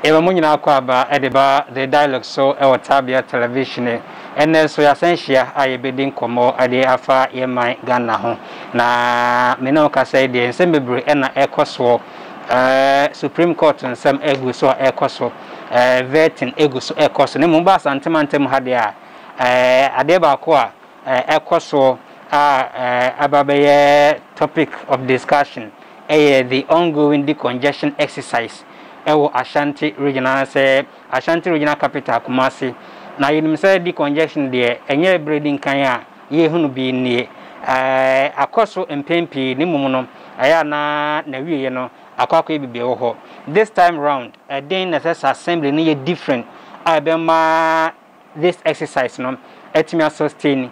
Ewa mo nyina akwa ba edeba the dialogue so e Taabea television ene so ya senhia aye bedin komo ade afa ye man Ghana ho na me no ka say de nsem bebre na ekoso Supreme Court nsem egu so ekoso vetting egu so ekoso ne mo ba santemantem ha de ade ba ko a ekoso ababe topic of discussion the ongoing de-congestion exercise ewo Ashanti regional capital Kumasi na yenim say de-congestion de enye breeding kan a ye hunu bi nie akoso empempi ni mumu no aya na wiye no akwakwa bibi wo ho this time round then necessary assembly ni ye different abema this exercise no etimi sustain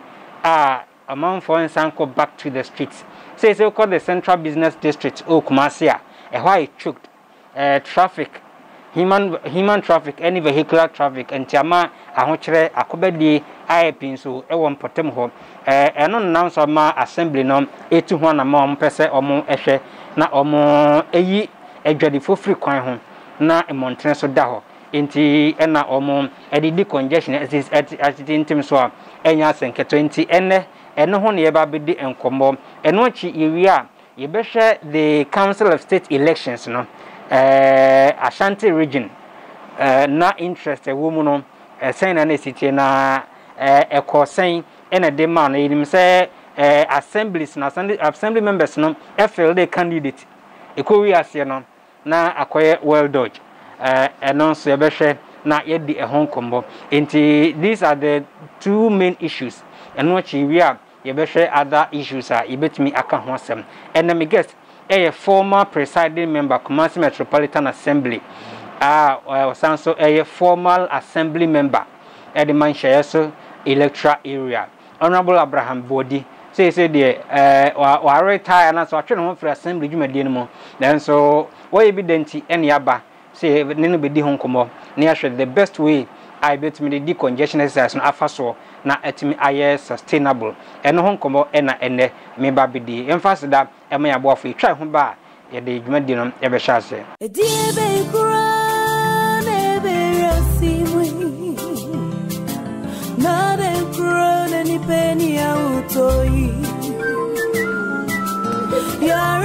amount for insanko back to the streets say called the central business district Kumasi a why choked traffic human traffic any vehicular traffic and tiama ahokyere akobadi IPin so e won potem ho eno announce ma assembly no etu ho na ma ompese omo ehwe na omo eyi adwadifo free kwan ho na emontene so da ho enti ena omo edidi congestion atitintim so enya asenketo enti eno ho ne yeba bedi enkomo eno chi yewi a yebehwe the council of state elections no Ashanti region na interest woman no sen na city na ekosen ena de man yenim say assemblies na assembly members no feel the candidate ekowi ase no na akoye well dodge eno so yebehwe na yedi ehonkombo enti these are the two main issues eno chi wi a yebehwe other issues a yebetimi aka ho asem ena me guest a former presiding member Kumasi Metropolitan Assembly also a formal assembly member at the Manchester electoral area Honorable Abraham Bodi say the or retire and so I try for assembly you then so what evident any aba say nino be di honkomo near the best way I bet me the de-congestion exercise no afaso na etimi aye sustainable eno honkomo ena ene me ba bidi emphasis that e me aboafo e twa ho ba ye de dwumadi no e be hyase ediebe kura na be rasimu na be kura na ni peni ya utoi ya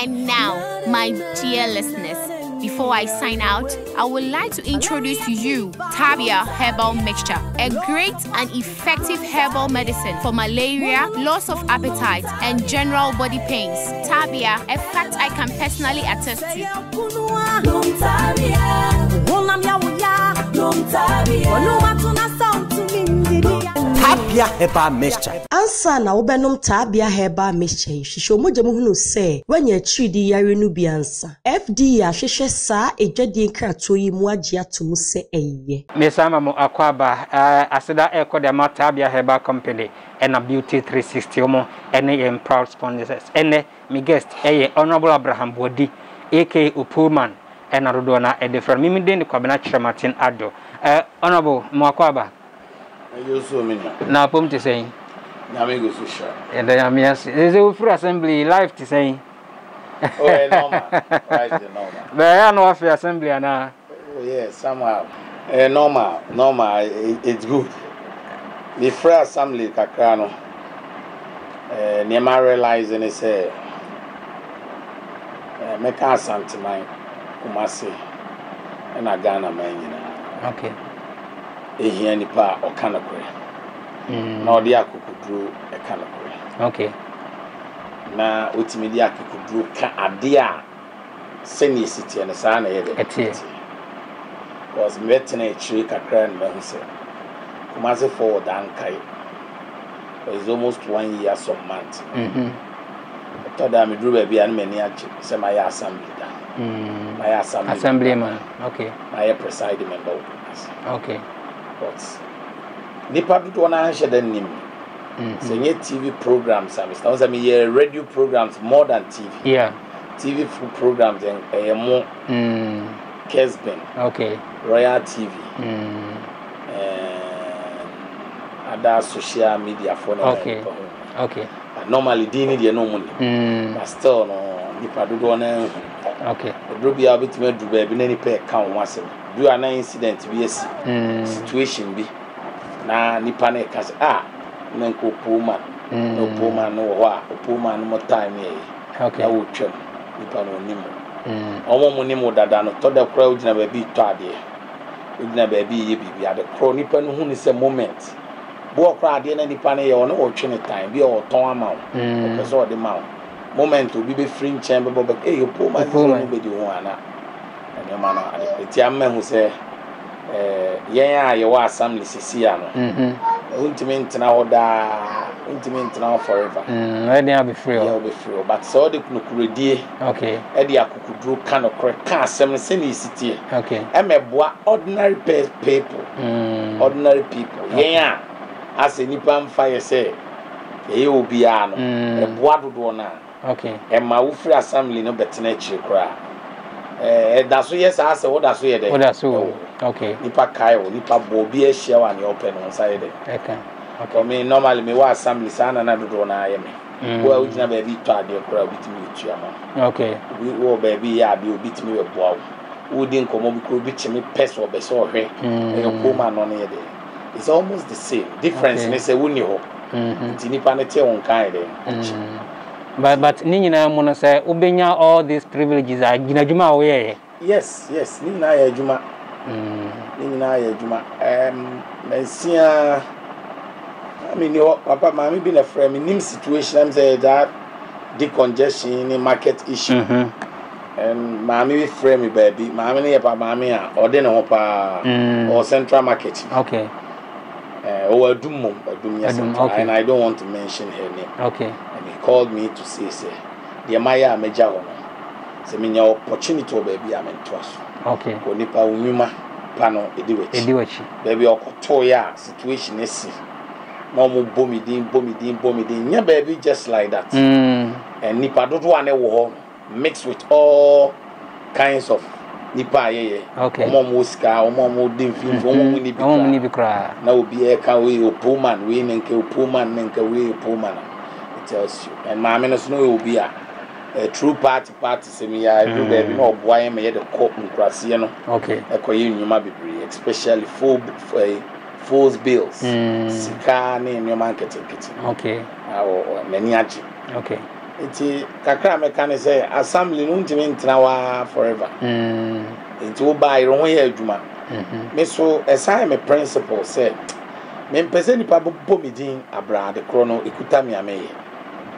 and now my dear listeners, before I sign out, I would like to introduce to you Taabea Herbal Mixture, a great and effective herbal medicine for malaria, loss of appetite, and general body pains. Taabea, a fact I can personally attest to. Taabea Herbal Mixture. Ansa na wobenom Taabea Herbal Mixture. Shisho moje mu hunu se wenye chidi yare nu bi ansa. FDA ahwehwe sa ejwadi nkrato yi mu agye atomu se eye. Mesama mo akwaba aseda ekode ma Taabea Herbal Company and a Beauty 360 omo ene proud sponsors. Ene mi guest Honorable Abraham Bodi aka Upuman and a rodona e de from mimi den kwabena Martin Ado. Honorable mo akwaba na pom to say Namigo Susha. And I am yes, is a free assembly live to say. Oh, normal. Right, normal. But I know of assembly and oh, yes, somehow. Normal, it's good. The free assembly, Kakano, Nema realizing is a Meka Santimai, Kumasi, and a Ghana man. Okay. Here nipa or Kanakwe. Na dia kukudru e Kanakwe. Okay. Na ultimately kukudru ka adia seni city and sana yede. Was metting a tree kakra and mense. Kumasi forward ankai. It's almost 1 year some month. I thought that I drew baby and many say my assembly. My assemblyman. Okay. My presiding member. Okay. But nipa do one answer than him. So TV programs, I mean, radio programs more than TV. Yeah. TV programs and more. Kesben. Okay. Royal TV. And other social media for okay. Okay. Normally, they need no money. But still, no nipa dodo na okay do bia obetime du ba bi na nipa ka won asem do an incident bi esi situation bi na nipa na ka se na nko poma no poma no ho a poma no mo time e okay na wo twam nipa no nim omo mo nim dada no to da kra ugina ba bi to ade ugina ba bi ye bibi ade kro nipa no hu ni se moment bo kra ade na nipa na ye ono wo twe ne time bi o ton ama wo pese o de ma wo moment obi be free nchen be bobe poma no be di ho ana ene ma na ade ti amma hu se yen a ye wa assembly sisi ya no ultimate ntena ho da ultimate ntena ho forever let them be free yeah be free but so de kunukuredie okay e de akukuduro kan okre kan asem se na isitie okay e meboa ordinary people ordinary people yen a ase nipa mfa ye se ye obi a no e boa dodo na okay e ma wo free assembly no betena chire kra da so yes ase wo da so ye de wo da so okay nipa kai wo nipa bo bi a share one your open on side okay for me normally me wa assembly sana na dodo na aye me wo ugina ba bi to ade kra bitimi etua ma okay wo ba bi ya bi obitimi we boa wo di nkomo bi ko bi chimi peso be so hwe e ko ma no ne de it's almost the same difference ne say woni ho nipa ne te won kan de but ni nyina mo no say obenya all these privileges are gina djuma wo ye yes ni na ya djuma ni na ya djuma mensia I mean your papa mama be na frame nim situation am say that de-congestion in market issue and mama be frame baby mama ne papa mama a ode ne ho pa or central market okay or adum yes okay. And I don't want to mention her name okay and he called me to say the maya meja ho se me nya opportunity o baby am ntoa so okay ko nipa unwuma pa no ediwachi baby okoto ya situation esi no mo bomidin nya baby just like that and nipa dodo ane wo ho mixed with all kinds of nipa ye okay mo ska mo dimfim mo ni bikra na obi e ka we opoman we nenke opoman we opoman it tells you and ma me no so no obi a true party se me ya do baby no boy me ye de ko nkrase no okay e ko ye nyuma bebre especially false bills sika ne nyuma marketing okay many aji okay iti kakra me kan say assembly no ntimi ntena wa forever iti wo ba iro ho ye adwuma me so assign me principle say me mpese nipa bo midin abra de kro no ekuta me ameye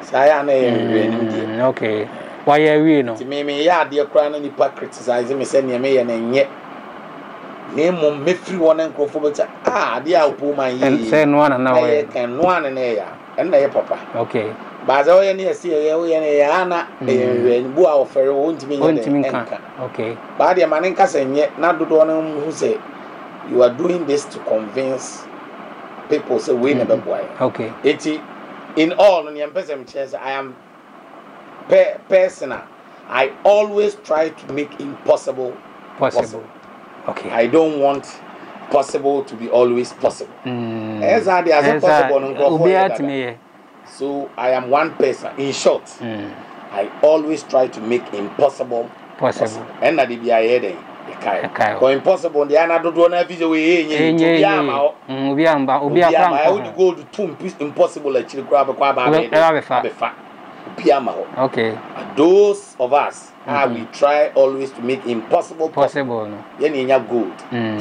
say na ye nim die okay why we no ti me ya de kra no nipa criticize me say ne me ye na nye nemo me free one nkrofo be say de a opo man ye say no na we can no one na ya na ye papa okay baza oye ni esi ye ne ya na bu a ofere wo ntimi nka okay ba de man nka senye na dodo no hu say you are doing this to convince people say we never boy okay eti in all on your person chance I am personal I always try to make impossible possible. Okay. I don't want possible to be always possible. As possible, so I am one person. In short, I always try to make impossible possible. And that be I head for impossible. The another do not video I would go to two impossible actually grab a okay. Those of us we try always to make impossible possible. Yenya gold,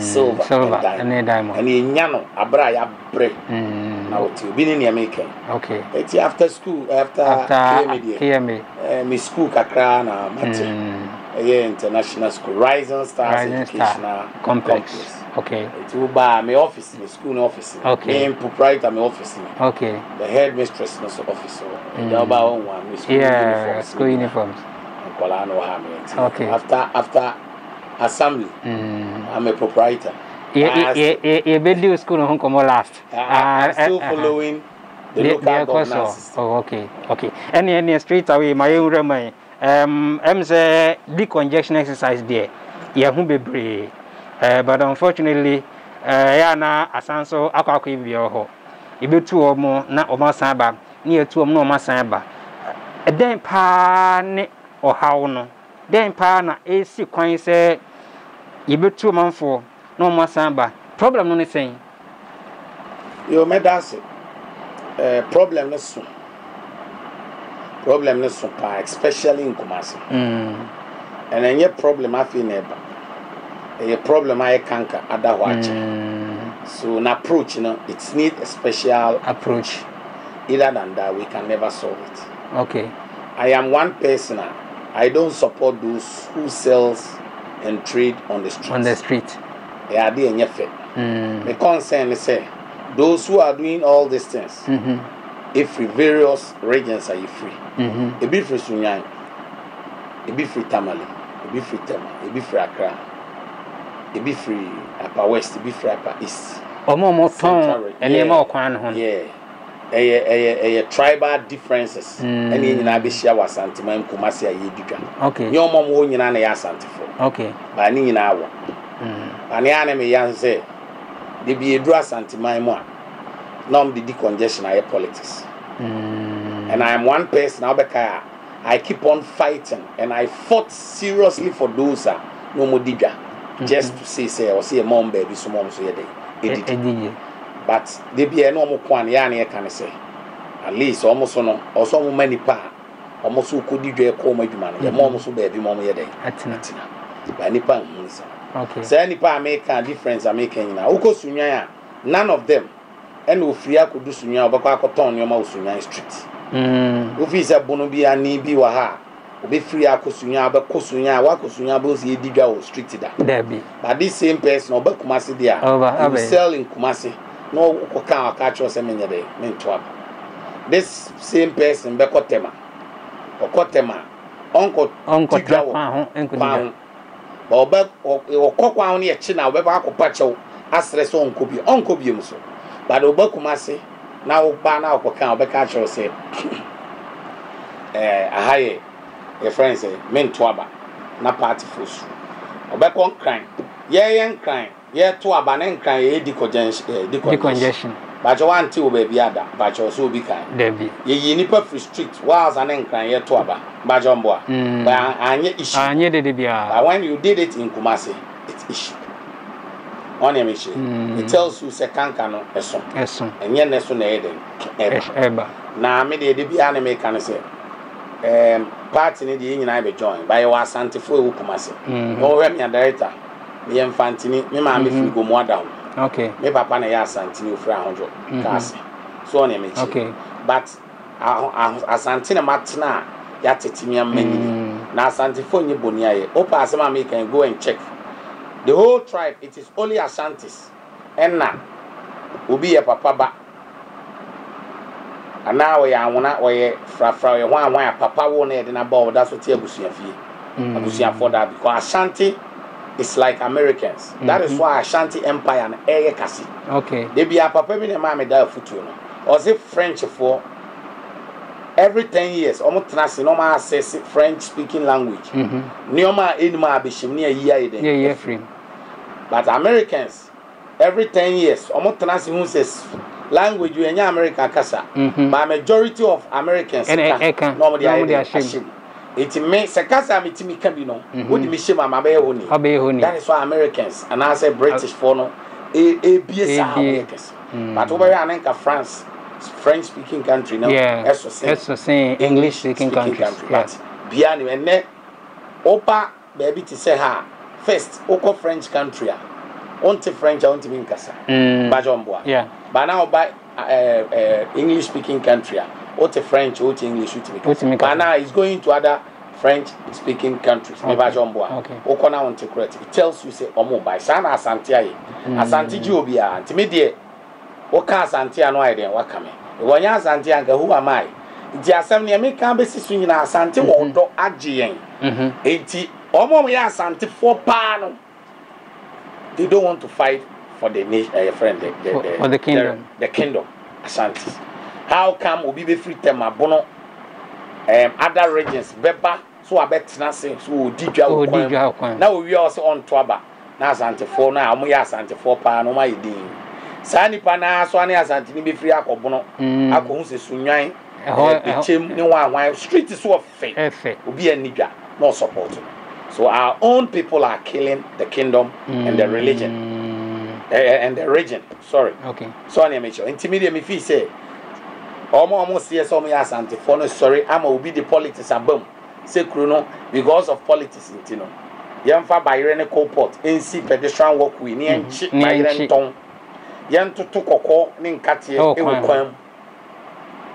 silver, and diamond. And yenyano abra ya bre. Now to be in America. Okay. It's after school, after KMA. Me school kakra na mate. International school, Rising Stars Educational Complex. Okay. It will buy my office, my school office. Okay. Me proprietor my office. Okay. The headmistress no office. School uniforms. Okay. After assembly, I'm a proprietor. You build school no come last. I'm still following the local government system. Oh, okay. Okay. Any straight away my own remind. Say de-congestion exercise there. Yeah, who be brave. But unfortunately, na asanso akwa ibi ho. Ibe tu omo na omo san ba. Ni etu omo na omo san ba. Eden pa ne or how no then pa na AC kwan say yebetu manfo no mo samba problem no ne saying you made us problem is so especially in Kumasi and any problem I feel neighbor a problem I can't other watch so an approach it needs a special approach either than that we can never solve it. Okay, I am one person. I don't support those who sells and trade on the street. They are there in your faith. The concern is say those who are doing all these things. If various regions are free, it be free Sunyang, it be free Tamale, it be free Tema, it be free Accra, it be free Upper West, it be free Upper East. More tone and more quan. Yeah. A tribal differences. And in Abishia was Santima Kumasi Yiduka. Okay. Your mom won't in an Santifo. Okay. By Ning hour. And the enemy yan say, they be a draw Santima. Nom the decongestion I politics. And I am one person, I keep on fighting and I fought seriously for those no more digger. Just to say or see a mom baby, so mom so day. But they be a normal one, yani can say. At least almost no, or so many pa, almost who could you call my man, your mom so baby mom ye day. Atina. By Nipan. Okay. So any pa make a difference I'm making now. Uko Sunya, none of them. And Ufria could do Sunya, but I could turn your mouse Sunya street. Ufis a bonobia ni be waha. Be free Akusunya, but Kosunya, Wakusunya, both ye digger or street there. But this same person, or Kumasi there, over sell in Kumasi. No, Oka catch us a minute day, this same person, Bekotema, or Kotema, Uncle Pound, or Beck or Cockwa near China, Webako Pacho, Astres on Cobi, Uncle Biumso. But Obakumasi, now Bana Oka, Becatcho say, a high, a friend say, men twaba, na party fools. Obekon crime, young crime. Yeah, to a banan can decongestion. But you want to baby other, but you also be kind. Debbie, ye nipper free street, was an encline yet to a but Jumbo. But I issue. I needed it. But when you did it in Kumasi, it's issue. On a mission, it tells you second canon, a song, and yet next one ever. Now, maybe the anime can say, party in the Union I be joined by your Santifo Kumasi. No, let me a director. Me infantini, me ma me free go more down. Okay. Me papa na ya santini ofra 100 cash. So on me. Okay. But asantini matna ya tetimi amani. Na asantifo nyi boni aye. Opa asema me can go and check. The whole tribe, it is only Asantis. And now, ubi ya papa ba. And now we are we fra one papa won it in a ball. That's what Abusia fee. Abusia for that because Ashanti is like Americans. That is why Ashanti Empire and Air Kasi. Okay. They be a papa in a mammy die futu. Or is it French for every 10 years? Almost nasi no ma says French speaking language. Nioma inma bishim near year free. But Americans every 10 years almost nasi who says language you in America kasa. But majority of Americans normally ashim. It makes a casa mitimi can be no. Would me shame my honi. That is why Americans and I say British for no ABS Americans. But over here France, French speaking country now. Yeah, that's the same English speaking country. But Biani and ne Opa baby to say her first Oko French country. Onti French onti minkasa. Bajomboa. Yeah. But now by English speaking country. Ote French, Ote English, but now it's going to other French speaking countries. Okay. Okona on correct. It tells you say Omo by Sana Asantia. Asanti Jobia, Antimidie. Oka Santia no idea what coming. Wanya Santianga, who am I? The assembly American basis in Asante Wondo Adjien. 80 Omo ya Santi for Pano. They don't want to fight for the nation, friend, the kingdom. The kingdom, Ashanti. How come we be free them abono other regions beba so abet nothing so digwa now we also on Twaba now Asante 4 now we are Asante 4 pa no my din Sani pana so ani asante ni be free akobono akohu se sunwan echem ni wan street so of faith obi anidwa no support. So our own people are killing the kingdom and the religion and the region. Sorry. Okay. So I make sure intermediate me feel say almost see some asante for no sorry am obi the politics abam say kruno because of politics you know. Yemfa bayre ne coalport nsi pedestrian walkway ni enchi bayre nton yento to kokko ne nkate ewo kwan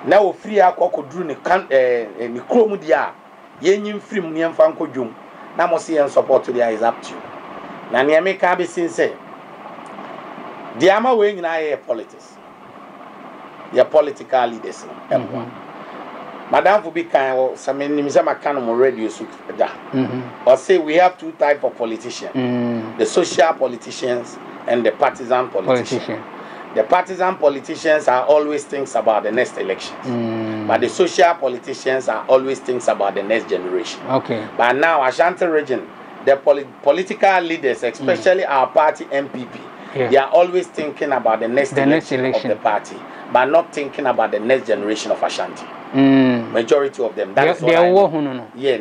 na ofiri akokoduru ne kan ne krom dia yenyim firim ne yemfa nkodwom na mo see yen support there is up to you na ne me ka be sin say the ama we nyina ye politics your political leaders Madam for big kind some nimisa radio so or say we have two types of politicians, the social politicians and the partisan politicians. The partisan politicians are always thinks about the next elections, but the social politicians are always thinks about the next generation. Okay. But now Ashanti region, the political leaders, especially our party MPP, they are always thinking about the next election of the party, but not thinking about the next generation of Ashanti. Majority of them. That's what I know. Yeah,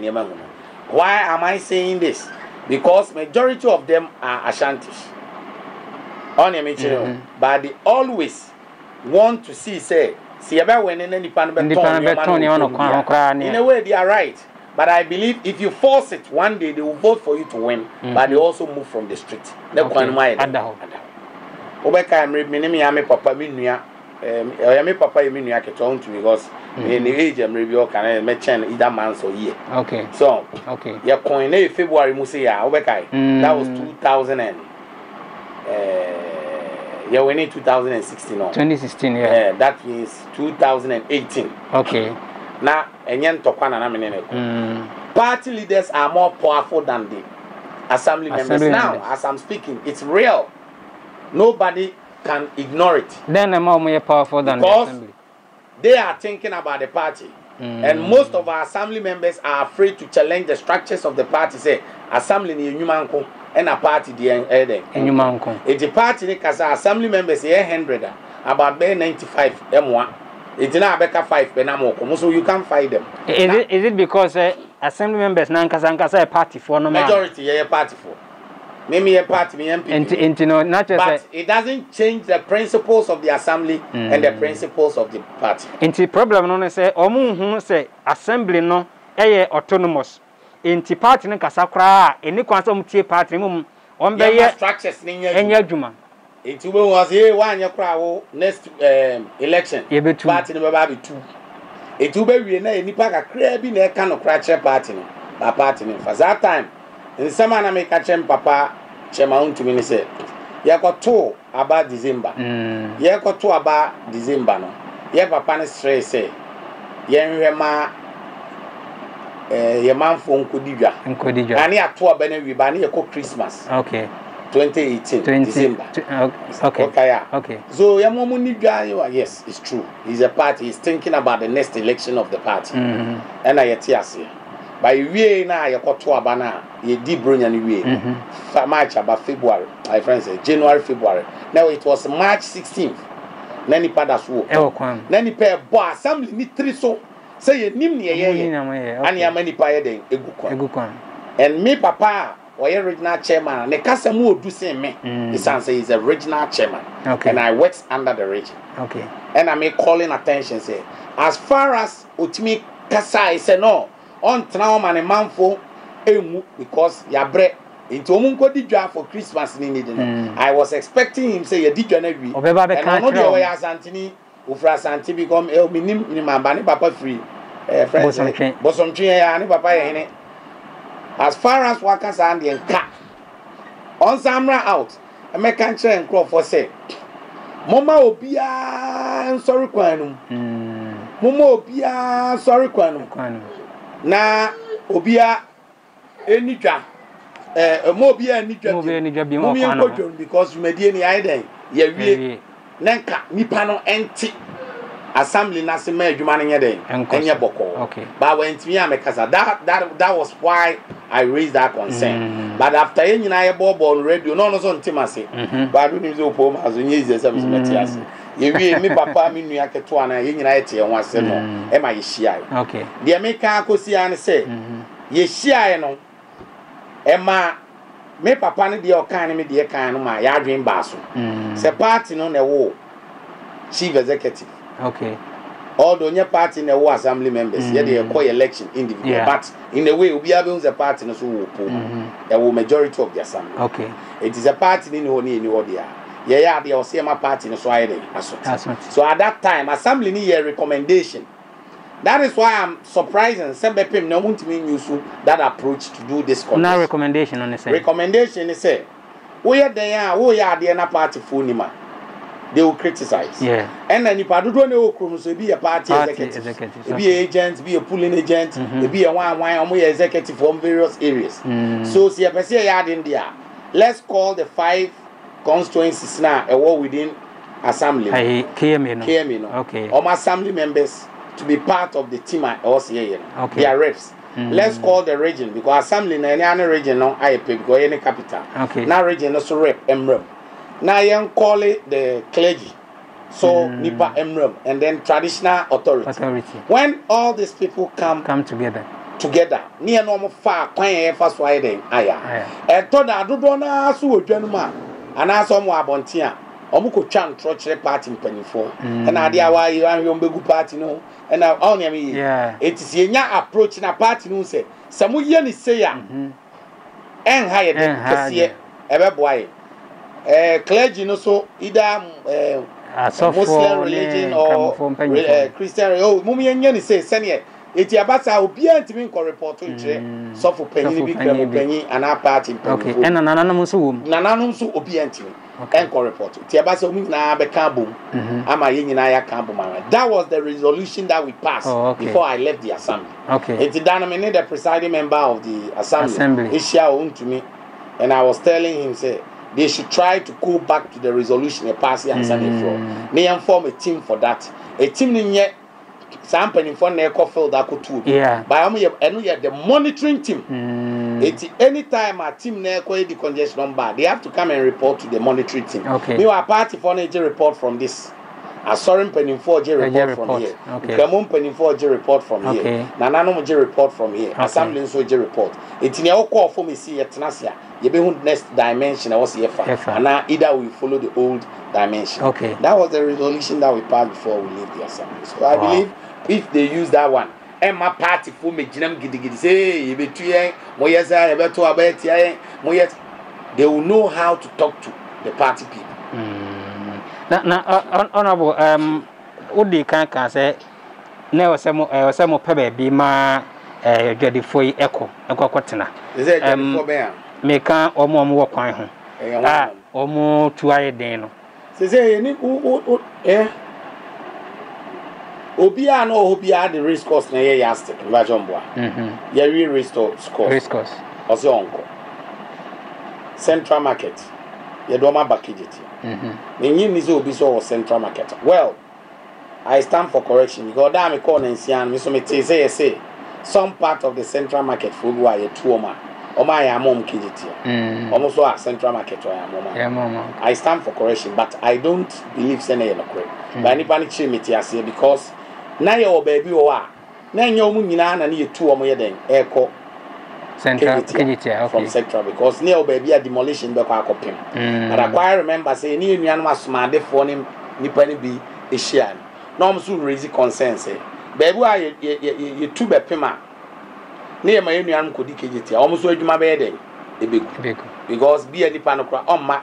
why am I saying this? Because majority of them are Ashantis. But they always want to see about when in a way they are right. But I believe if you force it, one day they will vote for you to win. But they also move from the street. Papa because in the age I'm review can mention either month or year. Okay. So your coin February Musia that was 2000 and we need 2016 on 2016 yeah. That means 2018. Okay. Now party leaders are more powerful than the assembly members. Now as I'm speaking, it's real. Nobody can ignore it. Then they're more powerful than the assembly. They are thinking about the party. And most of our assembly members are afraid to challenge the structures of the party. Say, assembly ni nyumanko and a party the nyumanko. It's the party because assembly members 100 about 95 M1. It's not about 5 penamoko. So you can't fight them. Is it because assembly members nankasa a party for no majority party for? Maybe a party, MP. But it doesn't change the principles of the assembly and the principles of the party. The problem no say omu say assembly no autonomous. Inti party no kasakra eni kwanso mtie party mum on be structures enya adwuma. Inti we was here one yakra wo next election. Party no be 2. It will be we na enipa kakra bi na e ka no kra che party no. Ba party no for that time. In some manner, make a chem papa, chema to me say, you got 2 about December. You got 2 about December. No, you papa ne stress say, you man phone Kodija. And you have 2 about we ban you Christmas. Okay. 2018 December. Okay. So your mom yes, it's true. He's a party. He's thinking about the next election of the party. And I here. By we na you got 2 abana ye di bronya ni we March about February my friends say January February now it was March 16th nani pada so nani pe bo assembly ni 3 so say ye nim ne ye and ya mani pa ye den egu kwan and me papa we original chairman ne kasa mu odu sen me the son say he's a regional chairman and I works under the region and I make calling attention say as far as utimi kasa I say no on now man a man for because ya bre into omunko didwa for Christmas ni need I was expecting him say ya didwa na wi and I know the way asantini ufra santi become minim ni mamba ni papa free friends bosomtwe ya ni papa ye hene as far as workers and the nka on samra out I make can try and crop for say mama obia sorry kwanu mama obia sorry kwanu na obia enidwa mo obia enidwa bi mo kwano because you medie ni aiden ye wie nenka nipa no enti assembly na se ma adwuma no nye den enye boko. Okay. But when me am kasa that was why I raised that concern. But after ye nyina ye bobo on radio no so ntimase. But we nim so pom aso nye ise se metiase. Ye wie me papa me nua keto ana ye nyina ye te ho ase no e ma ye hia. Okay. De me ka akosi an se ye hia no e ma me papa ne de o kan me de kan no ma ya adwen ba so. Se party no na wo chief executive. Okay. Although your party in the war assembly members, yeah, they call election individual, but in a way, we have a party no so there will majority of the assembly. Okay. It is a party in Odia. Yeah, they all say my party no so I so at that time, assembly need a recommendation. That is why I'm surprised and some people no want to mean use that approach to do this. No recommendation on the same. Recommendation is say, we are the party for Nima. They will criticize. Yeah. And then if I don't know, so be a party executive. Be agents, be a pooling agent, be a one executive from various areas. So see a person in there. Let's call the 5 constituencies now a war within assembly. KMA no. Okay. All my assembly members to be part of the team or say okay. They are reps. Let's call the region because assembly in any region no I pay because any capital. Okay. Now region also rep MREM. Now you call it the clergy, so Nipa Emrem, and then traditional authority. When all these people come together, near normal far, quite fast riding, and told I do not so gentleman, and I saw more bontia, Omuko Chan Troche party in Penny 4, and I dear why you are your big party no, and I only me, it is your approach in a party no say, some yen is say, and higher than see ever boy. Clergy no so either Muslim religion or Christian. Oh, mummy and say senior. It's abasa obi antimi ko report to nche so for penny bi kremo penny and our party. Okay. And nananom so wom. Nananom so obi antimi en ko report. It's abasa omi na be kan bom. Ama ye nyina ya kan bom. That was the resolution that we passed before I left the assembly. Okay. It's dynamic the presiding member of the assembly. Ishia untumi, and I was telling him say they should try to go back to the resolution a passing and sending from. They form a team for that. A team in yet sampling for their coffee that could do. Yeah. By the monitoring team. Any time a team near the congestion number, they have to come and report to the monitoring team. Okay. We were party for a report from this. A sorry penny for J report from here. Okay. Come penny for J report from here. Nanano J report from here. Assembly so J report. It's in your call for me see at Nasia. You be next dimension I was here. And now either we follow the old dimension. Okay. That was the resolution that we passed before we leave the assembly. So I believe if they use that one, and my party for me jinam gidi say you be tue moyesa e be to abeti moyes they will know how to talk to the party people. Honorable, Udi can say, never some pebe be ma Jody Foy echo, Quatina. Is it make or more walk on home? Or more to I deno. Say, Obia no Obia the race course na ye yastic, Vajomboa. Ye restore score. Race course. Also uncle. Central Market. Ye doma bakijiti. So Central Market. Well, I stand for correction because that me call and say some part of the Central Market food why a tuoma. Oma ya mom kijiti. Almost a Central Market or mama. I stand for correction, but I don't believe sene no correct. But anybody chimiti say because na your baby or na nyomu nyina na ne tuoma ye den eko Central okay. From Central because near baby a demolition be kwa kopim. But I remember say ni nuanu asomade for nim nipa ni bi e share. No am so raise concern say baby a you two be pema. Na ma nuanu kodi kejiti. Am so adwuma be den e begu. Because be nipa no kra omma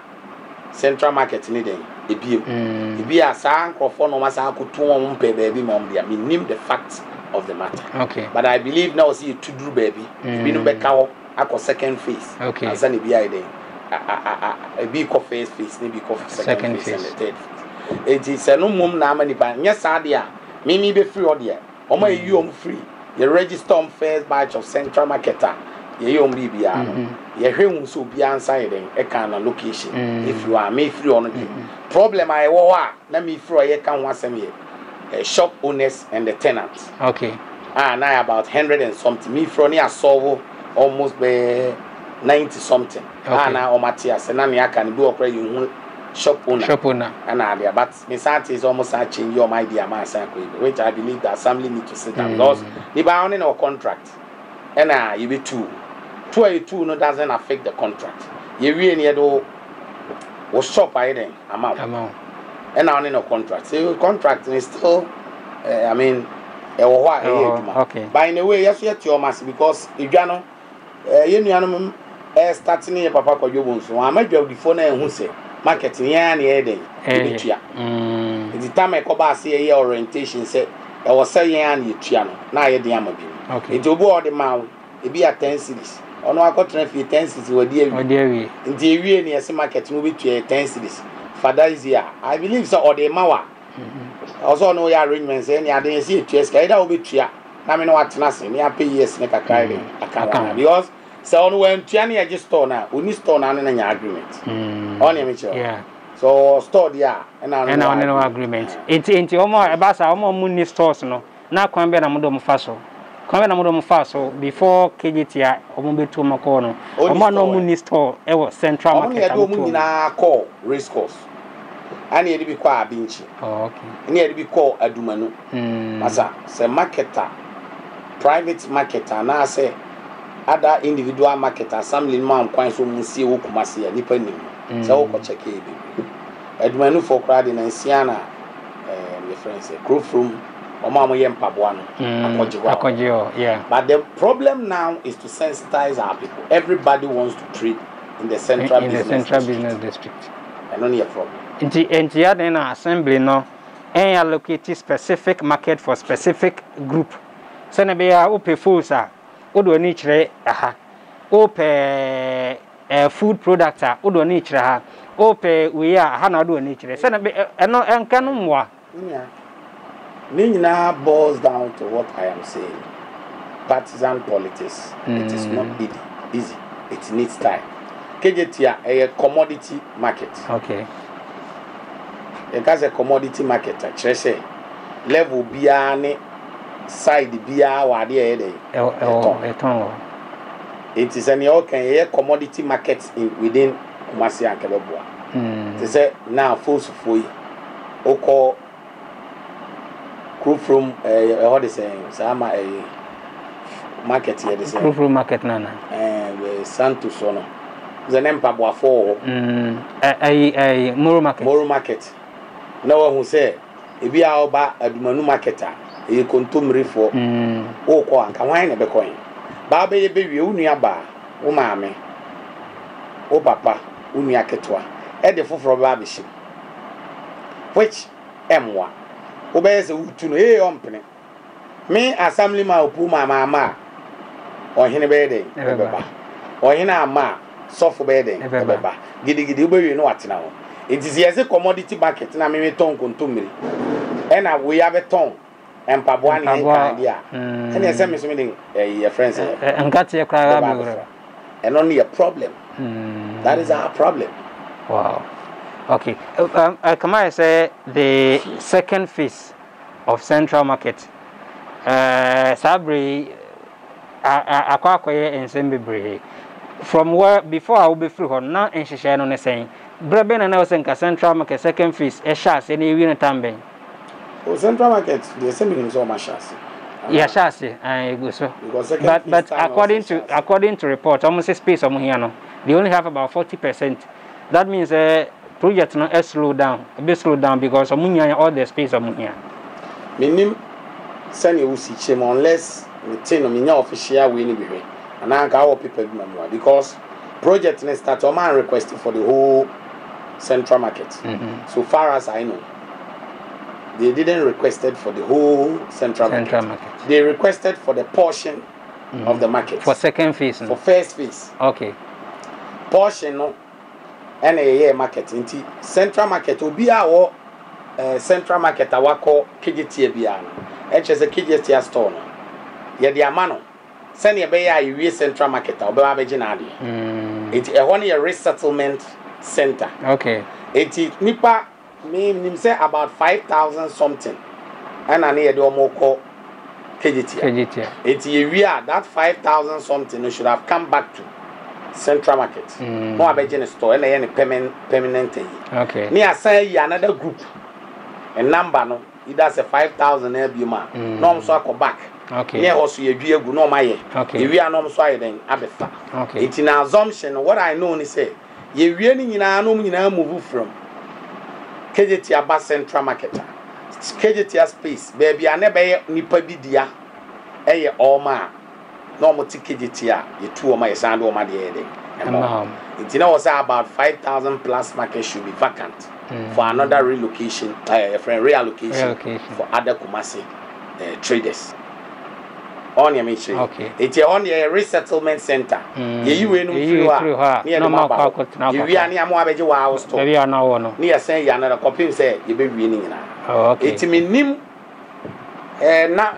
Central Market ni den e biem. E bi asa nkrofo no ma sa akoto won pe baby mom dia. Me name the facts of the matter. Okay. But I believe now see to do baby. Be no beka ako second phase. Okay. And then be ide. A big first phase, maybe second phase and the third phase. It is no mum na many pa. Nya sadia. Me be free order. Omo you am free. You register on first batch of Central Marketer. Ye you bibia no. Ye hwe so bia answer den e kan na location. If you are me free on the problem I wo na me free ye kan wasem ye. shop owners and the tenants. Okay. Now about 100 and something. Me from here solve almost be 90 something. Okay. Now Omatias and I can do operate you shop owner. Shop owner. And there, but Misati is almost a change your idea, which I believe the assembly need to sit down because the bounding or contract. And you be two no doesn't affect the contract. You really do was shop then amount. And now in a contract. So contract is still I mean okay. But in a way, yes, you your mass because if you know starting here papa ko jobo so I make the phone who say marketing here near day. The time I come back see a orientation say I was saying and you triano. Now you dey am abi. Okay. It will be all the mount. It be a 10 cities. Ono akotren fi 10 cities we dey wi. Nti ewie ne ese market no be 10 cities. For that is here. I believe so or the mawa. Also no ya arrangements any ade see TS either will be tria. Na me no atena se me pay years ne kakra dey. Because so on when tia na just store na, oni store na na nya agreement. On ya me sure. Yeah. So store there and no agreement. Enti omo e ba sa omo mu ni stores no. Na kwan be na mo do mo fa so. Kwan be na mo do mo fa so before KGT omo be to mo call no. Omo no mu ni store e wo central market. Omo ya do mu na call race course. And you be called Abinchi. Oh, okay. And you be called Adumanu. Masa, say marketer, private marketer, na say other individual marketer, some little man coins who see who kumasi a nipping. So, go check it. Adumanu for crowd in Siana, your friends say, crew from Omama Yem Pabuano. Yeah. But the problem now is to sensitize our people. Everybody wants to trade in the central business district. And only a problem. Inti ya na assembly no allocate specific market for specific group. So na be ya ope foods a odo ni kire aha. Ope food product a odo ni kire ha. Ope we a ha na odo ni kire. So na be eno enka no mwa. Nina boils down to what I am saying. Partisan politics. It is not easy. It needs time. KJT a commodity market. Okay. Because a commodity market, say level biya ne side biya wa de it is an okay commodity market within Kumasi and Kelebua. They say now force for oko crew from what they saying sama a market here they say crew from market nana Santos sono the name Pabua for Moro market. No one who say if you are about Adumanu marketer, you contumry for oh, and can wine a becoin. Baby, baby, unia bar, o mammy, o papa, unia ketua, at the foot from Babiship. Which M1 obeys a wood to no company. Me assembly ma puma mamma or hin a bedding, or hin a ma, soft bedding, giddy you know what now. It is as a commodity market, and I mean, tongue contumely. And we have a tongue and Pabuani idea. And there's some meaning a friend and got your crowd and only a problem. That is our problem. Wow. Okay. Come I say the second phase of central market. Sabri, Aquaque and Sembi. From where before I will be through her now and she shall on saying. Breben and I was in central market second phase a chassis any win a tambe. Oh, central market, the same so much chassis. Yeah, chassis, I go so. But according to report, almost a space of Muhiano, they only have about 40%. That means project no slow down, a bit slow down because of Muhiana all the space of Muhiana. Minim send you see him unless the tin of Minya official winning be. And I got people because project next start a man requesting for the whole central market. So far as I know, they didn't requested for the whole central market. They requested for the portion of the market. For second phase. For first phase. Okay. Portion no and a year market into central market will be our central market our call KGT biano. HS a KGT store no. Yeah, the amano. Send your bay a central market or Babajinadi. It's a 1 year resettlement center. Okay. It is Nipa mean say about 5,000 something and I need Omoko KGT. It's a year that 5,000 something should have come back to Central Market. No, I bet store and any permanent. Okay. Near say another group. A number no, it does a 5,000 every month. No, so I go back. Okay. Near also a year go no my. Okay. We are no so then abefa. Okay. It's an assumption. What I know is say you really in a move from KGT Aba Central Market. KGT space baby I never nipa bi dia eye oma no mo KGT you two my sand oma dey it was about 5,000 plus market should be vacant for another relocation reallocation for other Kumasi traders on your mission. Okay. It's on the resettlement center. You will know near the map. You are near Moabeji House. Maybe I know one. Near say another copy say you be winning now. Okay. It's mean now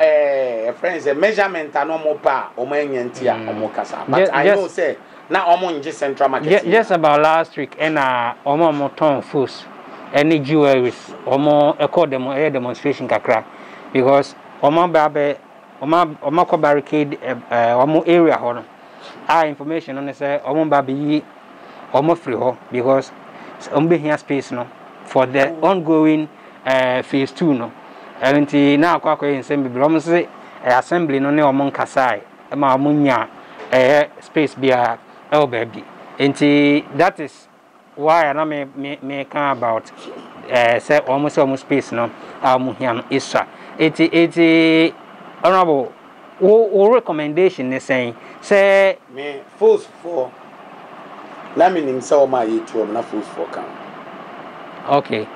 friends a measurement and no more pa or tia or more casa. But I know say now on just Central Market. Just about last week and more ton foods any jewelries or more a demonstration kakra because babe Omako barricade area hono. Our information on say baby free ho because be here space no for the ongoing phase 2 no. And now kwa assembly say assembly no ne omon kasai ma omunya space bia baby. And that is why I me can about say almost space no here no isra. It Honorable, what recommendation is saying? Say, me force for. Let me name some of my YouTube, not force for come. Okay.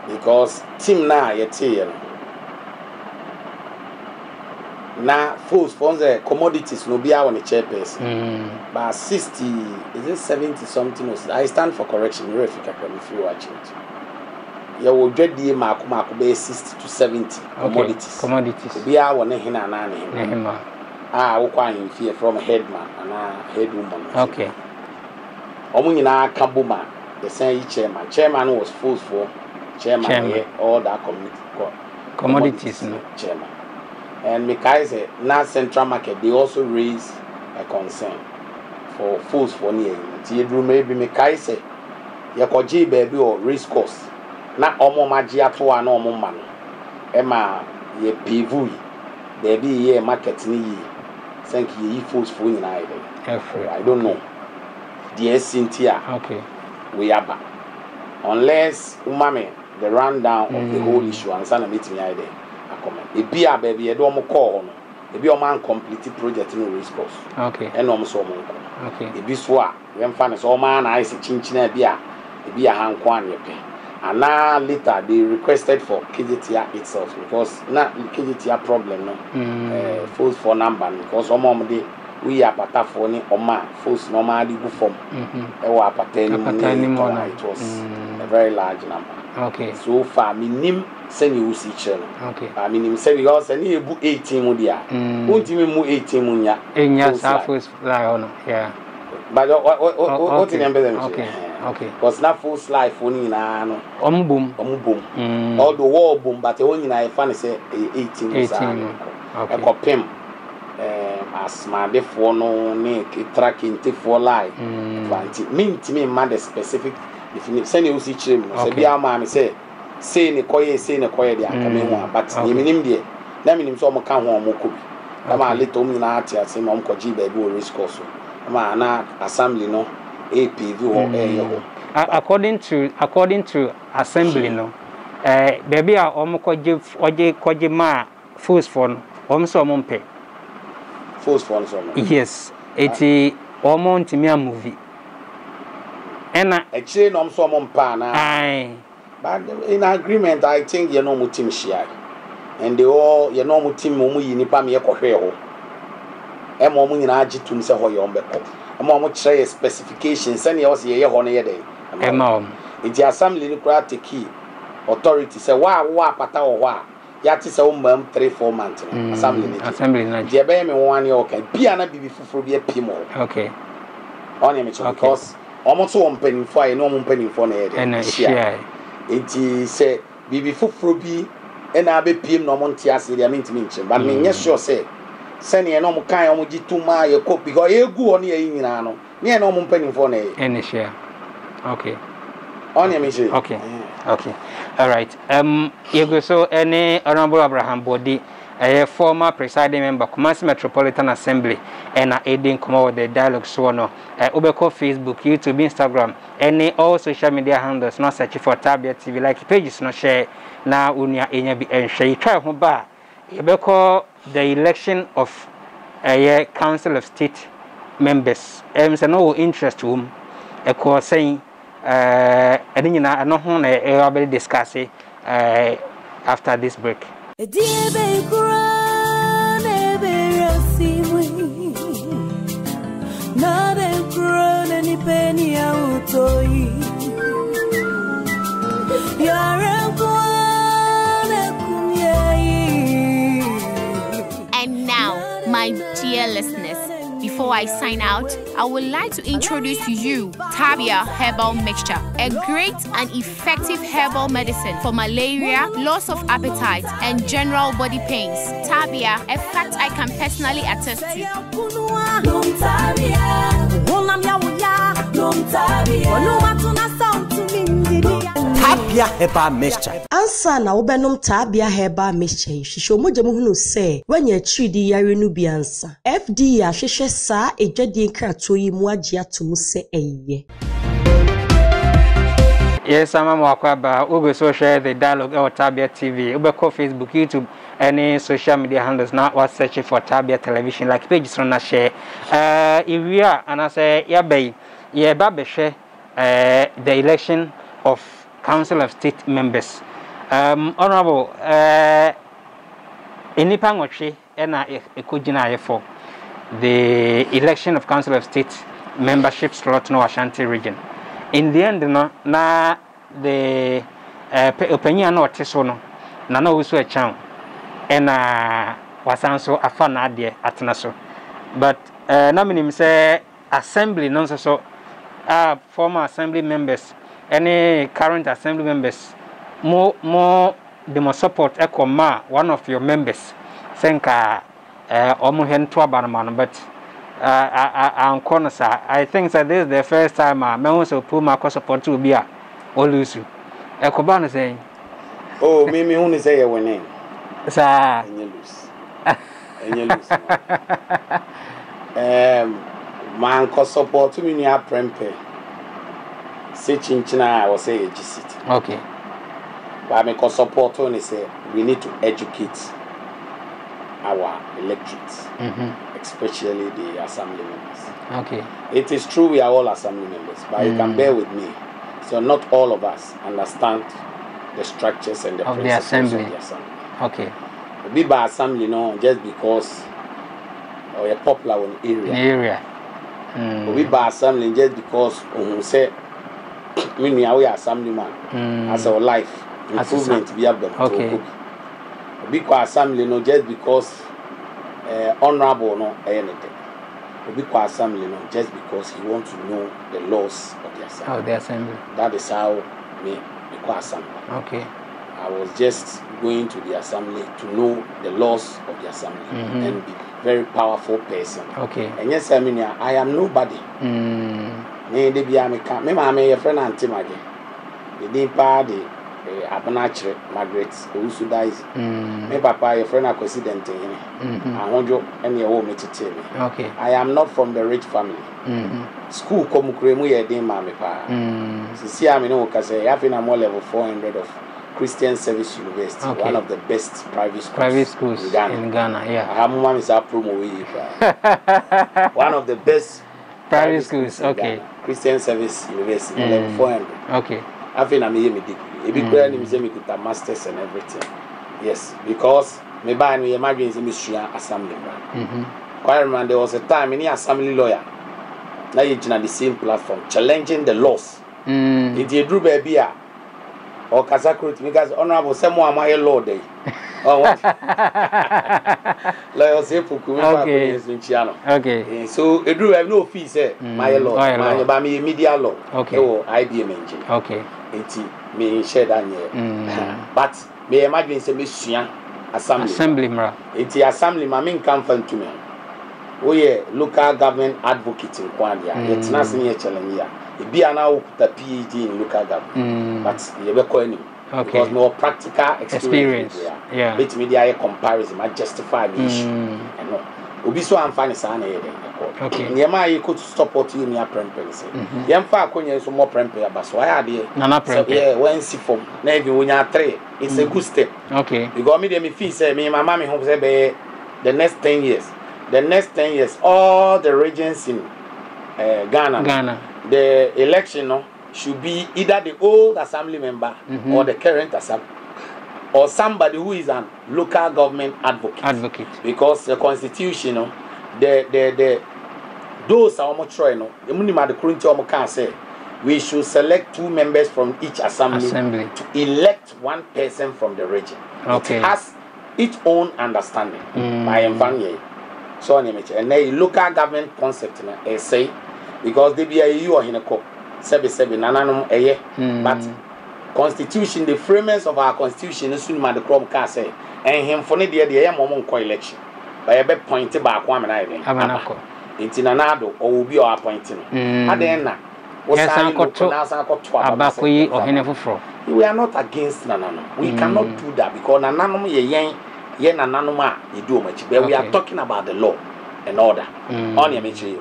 Because team now yet here. Now force for the commodities no be on the chairperson. But 60, is it 70 something? I stand for correction. If you watch it. You will get the mark be 60 to 70 commodities. Be our Nehina Nani. Quite fear from headman and headwoman. Okay. Omuna Kabuma, the same chairman. Chairman was full for chairman. All that commodities chairman. And Mikai said, now Central Market, they also raise a concern for fools for near. Maybe Mikai said, Yakoji baby or race course. Na omo magia to an omo man ema ye pivu baby ye market ni yi thank you fools for in I don't know the Cynthia okay we are back unless umame the rundown of the whole issue and sana meeting I there I comment e bia baby e do omo call no e bi omo complete project no response okay and omo so omo okay e bi so a yem fa ne so omo na ice chinchina bia e bia han kwan ye pe. And now later they requested for KGTR itself because now KGTR problem no false for number because we are pata for ni oma false normally go form it was a very large number. Okay. So far minim send you see channel. Okay. I mean say because any book 18 mu dia. Won't you move 18 mu nya? Enya false fly on. Yeah. But what in them? Okay. Okay. Because now full slide for ni na no. Boom. All the wall boom, but the one in I find say 18. Okay. A pim. As my before no ne tracking te for lie. Mean to me man the specific if you send you see chim. So be our man say ne koye dia come one but you minim there. Na minim so mo kan ho mo ko bi. Ama later me na atia say mo ko ji baby o risk course. Ama na assembly no APV or according to assembly no baby a oje ma force for so pay force for so yes eti omo ntimi movie ena e chain no so pa na but in agreement I think you know mutim share and they all you know mutim mo yi nipa me ekohwe ho e mo mu nyina agitum se ho ye ombeko mo chere specifications and was ye ho no ye dey it assembly ni kura take authority say wa pata wo ho a ya ti se o mam 3-4 months assembly ni je be me won ye okay bia na bibi fufuro bi apim o okay on ye me because almost so mpani fo aye no mpani fo na ye dey share it say bibi fufuro bi and I be PM no montias, I mean to mention, but me, yes, sure say, sending no kind of G2 your copy, because you go on here in Nano, near no more penny for any share. Okay. On your mission. Okay. Okay. All right. You go so any Honorable Abraham Body, a former presiding member, Kumasi Metropolitan Assembly, and aiding come with the dialogue so no. Ubeko Facebook, YouTube, Instagram, any all social media handles, not search for Taabea TV, like pages, no share. Now unia enya bi enhwe twa ho ba Ubeko the election of a Council of State members. Say no interest whom a course saying I know who I will discuss it after this break. And now, my dear listeners, before I sign out, I would like to introduce to you Taabea Herbal Mixture, a great and effective herbal medicine for malaria, loss of appetite, and general body pains. Taabea, a fact I can personally attest to. Taabea Herbal Mixture. Ansa na wobenom Taabea Herbal Mixture. Shisho moja muhunu se wenye chidi yari nubi ansa. FDA sheshe sa ejadi nkrato yi mu agye atom se eye. Yes, I'm Wakwaba. Ube so share the dialogue or Taabea TV. Ube call Facebook, YouTube, any social media handles now was searching for Taabea television like pages on a share. If we are and I say yeah share the election of Council of State members. Honorable Inipa Ngochi ena ekujina for the election of Council of State membership slot no Ashanti region. In the end, no, na the opinion no tesono na no usu a chan and wasanso afana de atnaso. But na minim say assembly non so former assembly members, any current assembly members, more the more support ekoma one of your members senka omuhen to abanman but I think that this is the first time I also put my support to be a Olusu. Ekobana saying, oh, me only say your name. Sir, and you lose. And you lose. Man, cause support to me near Prempe. Say Chinchina, I will say a GCT. Okay. But I cause support only say we need to educate our electorates. Especially the assembly members. Okay. It is true we are all assembly members, but you can bear with me. So not all of us understand the structures and the of principles the assembly. Of the assembly. Okay. We by assembly, no, just because we're popular in the area. We by assembly just because we say we are assemblyman as our life improvement we have them. Okay. We by assembly, no, just because. Honorable no anything. We be assembly no just because he wants to know the laws of the assembly. Oh, the assembly. That is how me become assembly. Okay. I was just going to the assembly to know the laws of the assembly and be very powerful person. Okay. And yes, I mean I am nobody. Me de be am me mama your friend auntie Maggie. The day party Abanachre Margaret who dies. Me papa your friend accident I want you and your home to tell me. Okay. I am not from the rich family. School come kremu ye din ma me pa. See I know cuz I have in a more level 400 of Christian Service University, okay. One of the best private schools in Ghana. Yeah. I have mama is a promo one of the best private schools. Okay. Christian Service University level 400. Okay. I think I'm a degree. If you could have masters and everything. Yes, because me buy me imagine is ministry assembly. Quite remember there was a time any assembly lawyer. Now you're on the same platform challenging the laws. It you drew baby or Kazakut because honorable someone my law day. Oh what? Lawyer say okay. So it drew have no fees my law. My media law. Okay. Oh IBM engine. Okay. Me share that here. but me imagine say me sua assembly mra enti assembly ma me nkan fa ntumi we local government advocate in Kwandia it's not senior challenge ya e bia na wo kuta PhD in local government but ye be ko any because no practical experience yeah bit media comparison ma justify the issue no obi so amfani sa na ye den okay nyema ye could support you near prempe say yem fa akonya so more prempe abaso aya de nana prempe yeah when see from na even wonya 3 it's a good step okay because me feel say me mama me home say be the next 10 years all the regions in Ghana the election no should be either the old assembly member or the current assembly or somebody who is an local government advocate because the constitution no the those are almost trying no emunima the current can say we should select 2 members from each assembly to elect 1 person from the region. Okay. It has its own understanding by Mvanye. So and the local government concept na say because they be a you or hinako sebe nananum eye but constitution the framers of our constitution sunima the crom can say and him for the momon ko election by a be point ba kwa me na even abanako intinanado or will be our appointing adenna we are not against nananum we cannot do that because nananum ye nananum e do much but we are talking about the law and order on your mechi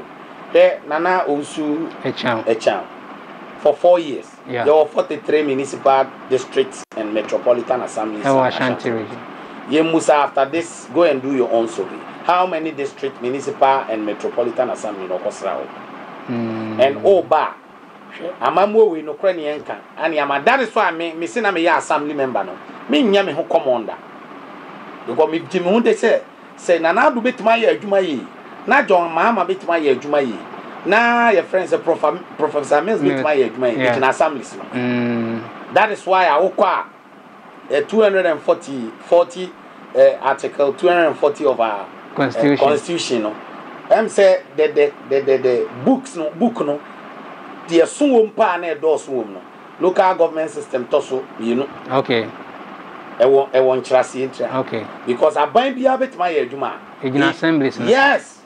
there nana osu echan for 4 years there were 43 municipal districts and metropolitan assemblies in Ashanti region. You must after this go and do your own survey. How many district, municipal and metropolitan assembly no Kosrao? And ba amamwo we no krani enka and yama that is why me say na me ya assembly member no me nya me ho commander because me jimi hu de say na na do betima ya adwuma yi na John Mahama betima ya adwuma yi na your friends Professor Mills betima ya adwuma yi in assemblies no that is why I okwa 240 article 240 of our constitution no say the book no the sunwom pa na do sunwom no local government system to so you know okay e won nkrasi entra okay because aban bia betima ya adwuma in assemblies yes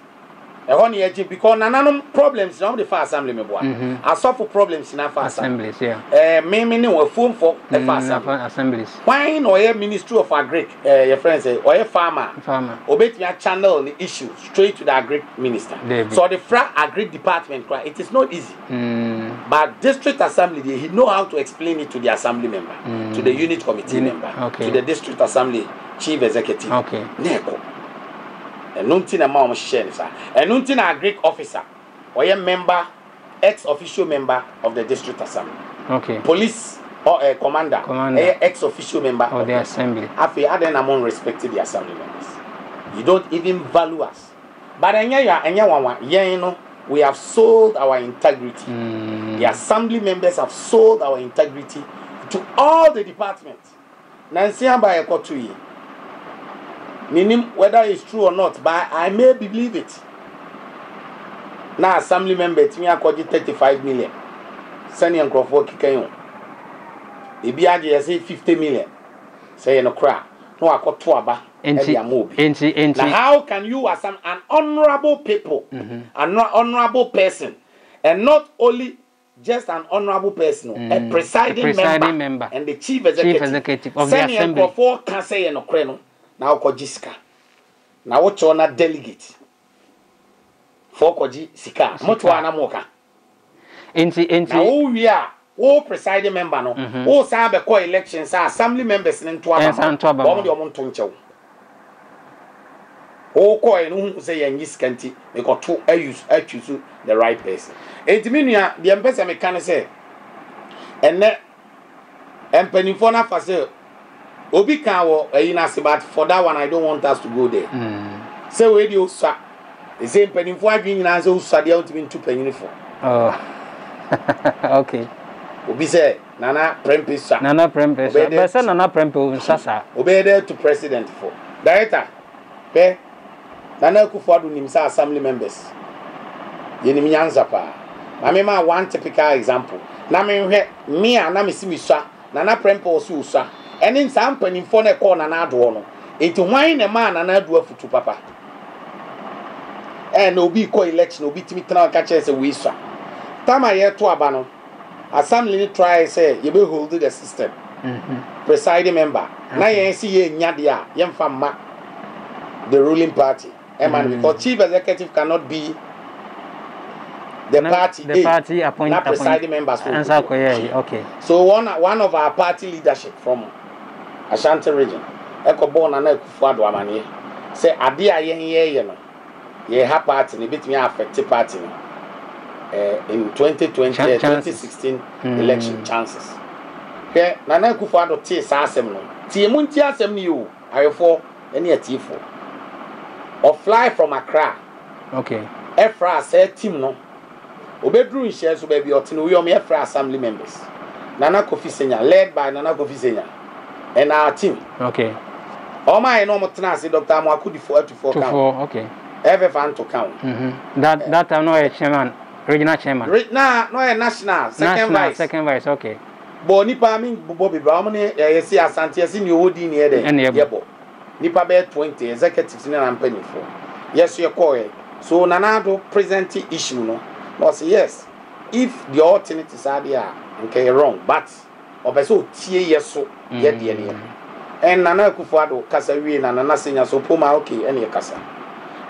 e ho na ye because nananom problems na the far assembly me boa asofo problems na far assemblies yeah me ne wo phone for the far assemblies why no ye ministry of agric your friends say or ye farmer obetimia channel the issue straight to the agric minister so the fra agric department it is not easy but district assembly he know how to explain it to the assembly member to the unit committee member to the district assembly chief executive neko enunti na ma share sir enunti na agric officer or ye member ex-official member of the district assembly police or a commander. Ex-official member of the assembly. Afi aden among respected the assembly members. You don't even value us. But we have sold our integrity. The assembly members have sold our integrity to all the departments. Nansiamba ekotui. Meaning whether it's true or not, but I may believe it. Now assembly member to me according 35 million. Sending and Crawford kikayon. Ebiaje say 50 million. Say no cry. No akọ to aba. Now how can you as an honorable people, an honorable person, and not only just an honorable person, a presiding member and the chief executive of the assembly. Crawford can say no cry no. Now ko jiska. Now what you na delegate. For koji sika. Moto ana moka. Now we are all presiding member no. All sabe ko elections assembly members nto aba. Bo de omo ntonchew. O ko enu say yan yiskanti me ko to choose the right person. Entimi nua de empese me kan say enne empanifo na fa say obi kan wo ayina se but for that one I don't want us to go there. Say we dey usa. The same empanifo adwin nyina say usa dey ontimi ntu panyinifo. Okay. Obi say Nana Prempesa. Nana Prempesa. But say Nana Prempe sasa. Obey there to president for. Director. Pe Nana Kufuadu nimsa assembly members. Yenim nyanza pa. Ma one typical example. Na me hwe me a na me si mi swa. Nana Prempe osu uswa. and in some penny for a corner na do no into wine a man and I do futu papa and no be co-election no be to me catch as a wisa time I hear to abano assembly try say you be hold the system presiding member na yen see ye nyadia yen fama the ruling party because chief executive cannot be the party appoint not presiding members. Okay. So one of our party leadership from Ashanti region, Eko born and Ekufuado Amani, say Adia ye no, ye ha party ni bit me affect party in 2016 election chances. Okay, Nana Ekufuado tie sa asem no. Tie mun tie asem ni o, ayefo ene atifo. Or fly from Accra. Okay. Efra say team no. Obedru shares so baby otino we am Efra assembly members. Nana Kofi Senya led by Nana Kofi Senya and our team. Okay. All my normal tenancy Dr. Mwakudi 4 to 4 count. Okay. Every fan to count. That I'm not a chairman, regional chairman. Nah, no a national second vice, okay. Bo nipa mi Bobby Brown see Asante see you odi near there. Yebo. Nipa be 20 executives in an penny for. Yes, you call it. So Nanado present issue no. No say yes. If the alternatives are there, okay, wrong. But obeso tie yeso ye de ne. And Nana Kufuado kasa wi na Nana Senya so poma okay ene kasa.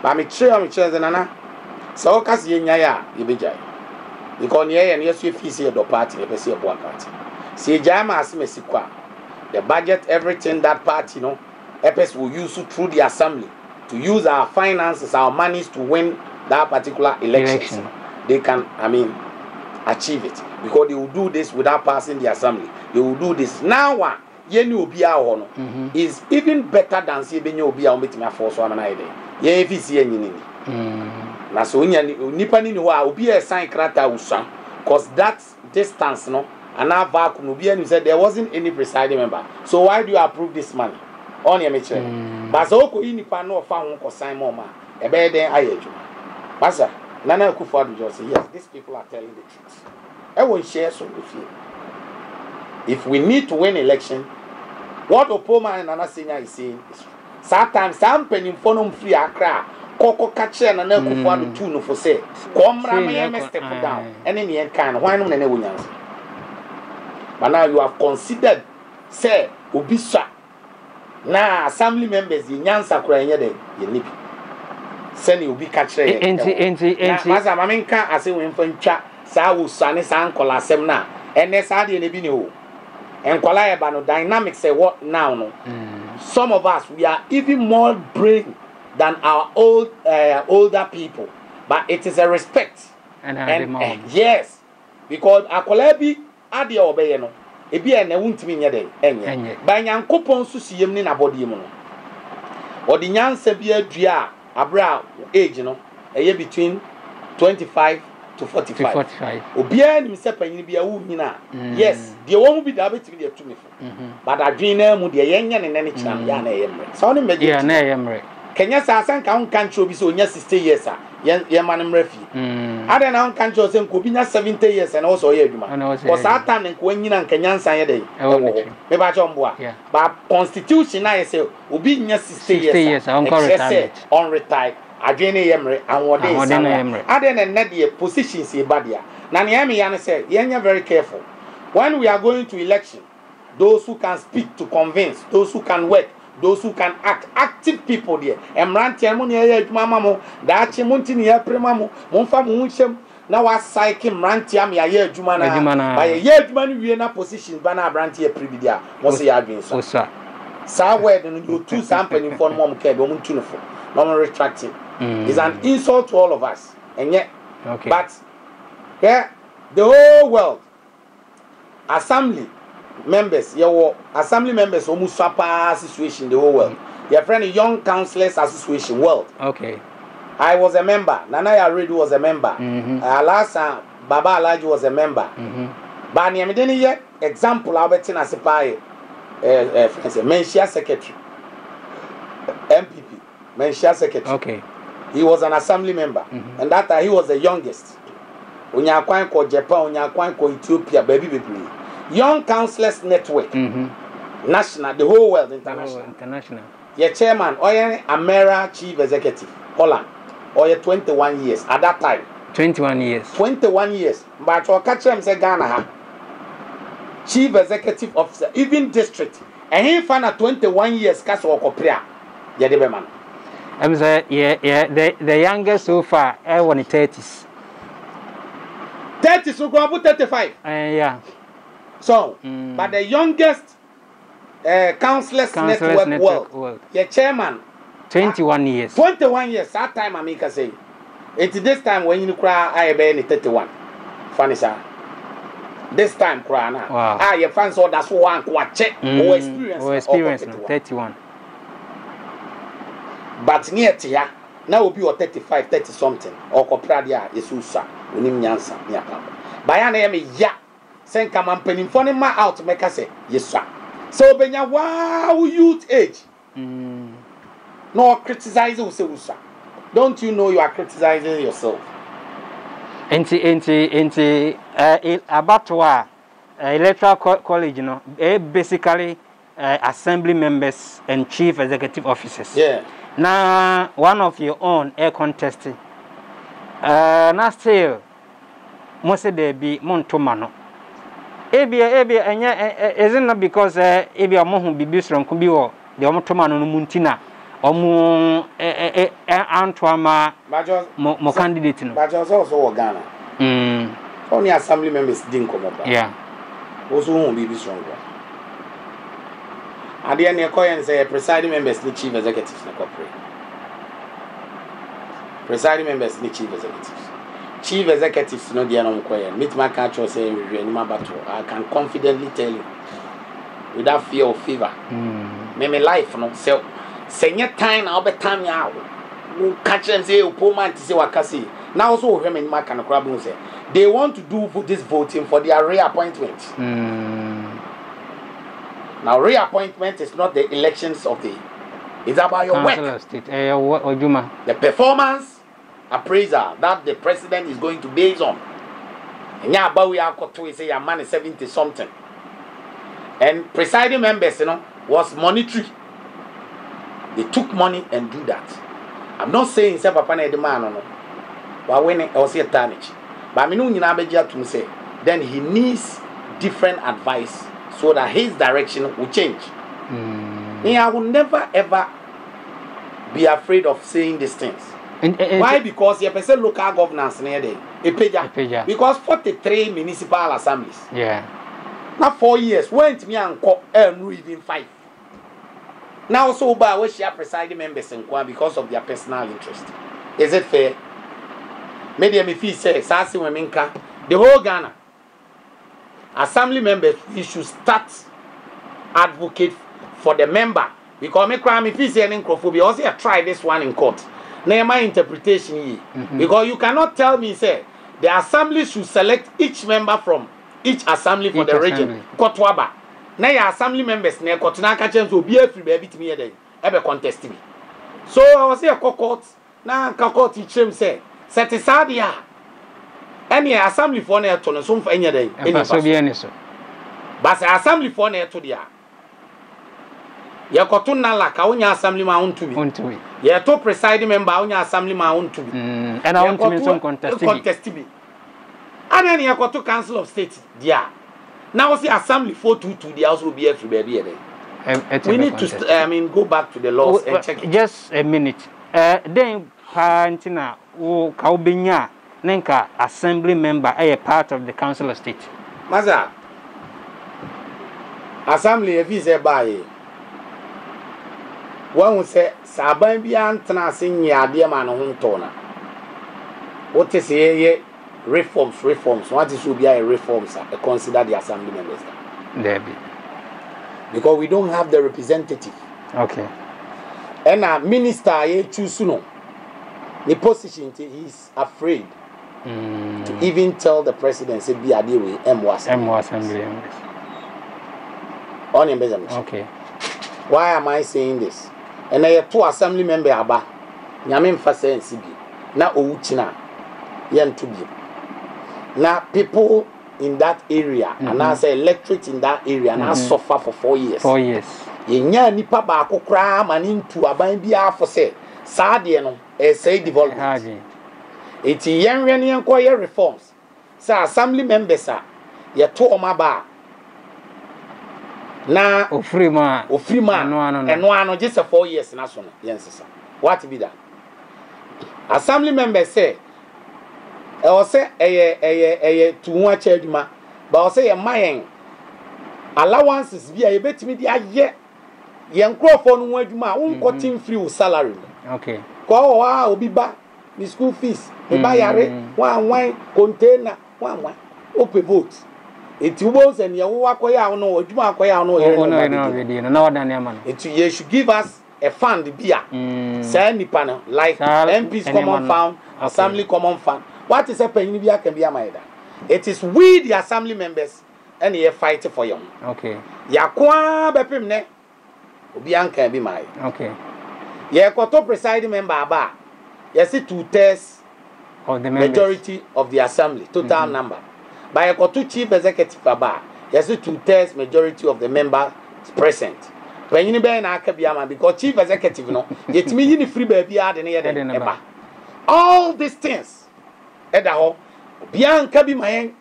Ba me chere Nana. So kasa ye nya ya ye bejai. Because ye yeso fi see do party e be see bo party. See jama asimesi kwa. The budget everything that party no EPS will use through the assembly to use our finances, our monies to win that particular election. They can, achieve it because they will do this without passing the assembly. They will do this now. One, yeni obia ono is even better than see benye obia ometima for so amana ide. Ye fi see enyini ni. Na so nya nipa ni ho a obia sign krata usan because that distance no and now vacuum obia ni said there wasn't any presiding member. So why do you approve this money? On your metre. But so ko nipa no fa ho ko sign more ma. E be den ayeju. Basa Nana Kufuado just say yes, these people are telling the truth. I will share some with you. If we need to win election, what Opoma and Nana Senya is saying is sometimes some penny phone free Accra, Coco Catcher and Nana Kufuado too no for say, come Rama step down, and in the end kind, why no one answer? But now you have considered, say, Ubisa. Now, assembly members, the Nyansa Krayede, you nip. Send you be catcher. Maza Maminka, I say, when Frencha, Sawu Sani San Cola Semna, and Nesadi and Ebino. And Kolaya Bano dynamics say what now? No, some of us we are even more brain than our older people, but it is a respect. And yes, because Akolebi Adia Obeyeno, Ebi and a won't mean yet, and by Yankopon Susiem in a body mono. Or the Yan Sebia Dria, a brow age, a year between 25 to 45. Obia himself and be a woman. Yes, the won't be double to be a 2 but I dream with the young and any channel. Yana Sound Emery. Can you say, I can't show be so near 60 years, Yaman Refi? I don't know, can't show some Kubina 70 years and also Yeduma. For Satan and Queen and Kenyan Sayade. Maybe I don't know. But Constitution, I say, will be near 60 years on retired. Ajene Emery and what they say. I didn't net the positions in Badia. Naniami Yana said, Yanya very careful. When we are going to election, those who can speak to convince, those who can work, those who can act, active people there. Emranti Amunia Mamamo, Dachi Muntinia Premamo, Monfa Munchem, now I psych him Rantiam Yaya Jumana by a year man we in a position, Bana Brantia Prividia, Mosia Vinson. Somewhere you two sampling for Mom Kebo Muntunfo, no retracting. It's an insult to all of us. And yet, but yeah, the whole world, assembly members, your assembly members almost swap situation the whole world. Your friend Young Councillors Association World. Okay. I was a member. Nanaya Reid was a member. Alasa Baba Alaji was a member. But I didn't yet example Albertina Sipai Menshia Secretary. MPP. Menshia Secretary. Okay. He was an assembly member. And that time he was the youngest. Unyakwan ko Japan, Unyakwan ko Ethiopia, baby. Young Councillors Network. national, the whole world, international. International. Your chairman, or Amera chief executive, Holland, or 21 years at that time. 21 years. 21 years. But your catcher him say Ghana, chief executive officer, even district, and he found 21 years. Castle or Kopria, Yadebeman. I was the youngest so far, I won the 30s. 30, so go about 35. Yeah. So, but the youngest councillors network world, your chairman, 21 years. 21 years. That time I make a say. It's this time when you cry, I be 31. Funny sir. This time cry now. Wow. Ah, your fans all that's one check or experience. Or experience. 31. But near Tia, now will be 35, 30 something. Or Copradia is Usa, Unim Yansa, near Papa. By an name, ya. Send come and penny for him out to make us say, yes, sir. So, Benya, wow, youth age. No criticizing Usa. Don't you know you are criticizing yourself? About electoral college, you know, basically assembly members and chief executive officers. Yeah. Now, one of your own air contested. Now still, most of there be Montomano. Ebia, isn't not because Ebia Mohun be Bisron could be the Omotomano Muntina. Omo Antoama mo candidate no. But also Ghana. Only assembly members didn't come up. Yeah. Also won't be stronger. And then you and say presiding members the chief executives na corporate. Presiding members the chief executives. Chief executives no dey no koyen. Meet my catch say we battle. I can confidently tell you without fear or favor. Me life no so Senior time, I'll be time out. Catch them say, Opoman to say Wakasi. Now, also, women Mark and Crabble say they want to do this voting for their reappointment. Now, reappointment is not the elections of the, it's about your work. The performance appraisal that the president is going to base on. And yeah, but we are got to say your man is 70 something. And presiding members, was monetary. They took money and do that. I'm not saying say papa na the man no. But when I was here damage. But I mean nyina begia to say then he needs different advice so that his direction will change. I will never ever be afraid of saying these things. Why? Because you person local governance near there. Epeja. Because 43 municipal assemblies. Yeah. Not 4 years. Went me and even 5. Now, so by we share presiding members in Kwan because of their personal interest. Is it fair? Maybe me feel say, Sasi Weminka, the whole Ghana, assembly members, we should start advocate for the member. Because me cry me feel say any microphobia. Also, I try this one in court. Now, my interpretation because you cannot tell me say the assembly should select each member from each assembly for the region. Kotwaba. Now your assembly members near Kotina Kachem will be free baby to me ever contest me. So I was here court. Now court teach him say Setisadia. Any assembly for near to some for any day. But assembly for near to the ya kotuna la ka onya assembly ma on to me. Ya to presiding member onya assembly ma on to me. And I want to mean some contest me. And then ya koto council of state dia. Now see assembly 422 the house will be every baby. We need to go back to the laws and check it. Just a minute. Then Pantina o Kaubenya Nenka assembly member a part of the council of state. Maza assembly if is a buy. One will say Saban be antana sing ya dear man on tona. What is here? Reforms. What is should be a reforms? Consider the assembly members. There be. Because we don't have the representative. Okay. And a minister choose no. The position is afraid to even tell the president say be a deal with MO assembly. On your business. Okay. Why am I saying this? And I have 2 assembly members aba. Nyame mfa NCB. Na owuchina. Yen to be. Now people in that area and I say electorate in that area and I suffer for 4 years. 4 years. Yenya nipa ba akokra man into aban bia for say saade no say development. Eti yenwe ne enko ye reforms. Say assembly members are ye to omaba na ofree ma eno ano just 4 years na so no yensesa. What be that? Assembly members say I say to one cheduma but I say mayen allowances bi a betimi di aye yen crofo no adwuma won cotton free salary. Okay. Ko wa obi ba the school fees e ba yare wan container wan open vote enti wo se ne wo akoya no adwuma akoya no na wadan ya man enti you should give us a fund bia say nipa no like MP's common fund, assembly common fund. What is happening bia can be amaida. It is we the assembly members and you fight for you. Okay. Yakwa bepim ne obi anka bi mai. Okay. Ye koto presiding member ba. You see 2/3 of the majority of the assembly total number. By koto chief executive ba. You see 2/3 majority of the members present. When you be na aka bi ama because chief executive no yetimi yi ni free ba bia de ne ye de eba. All these things eda ho bianka bi mayen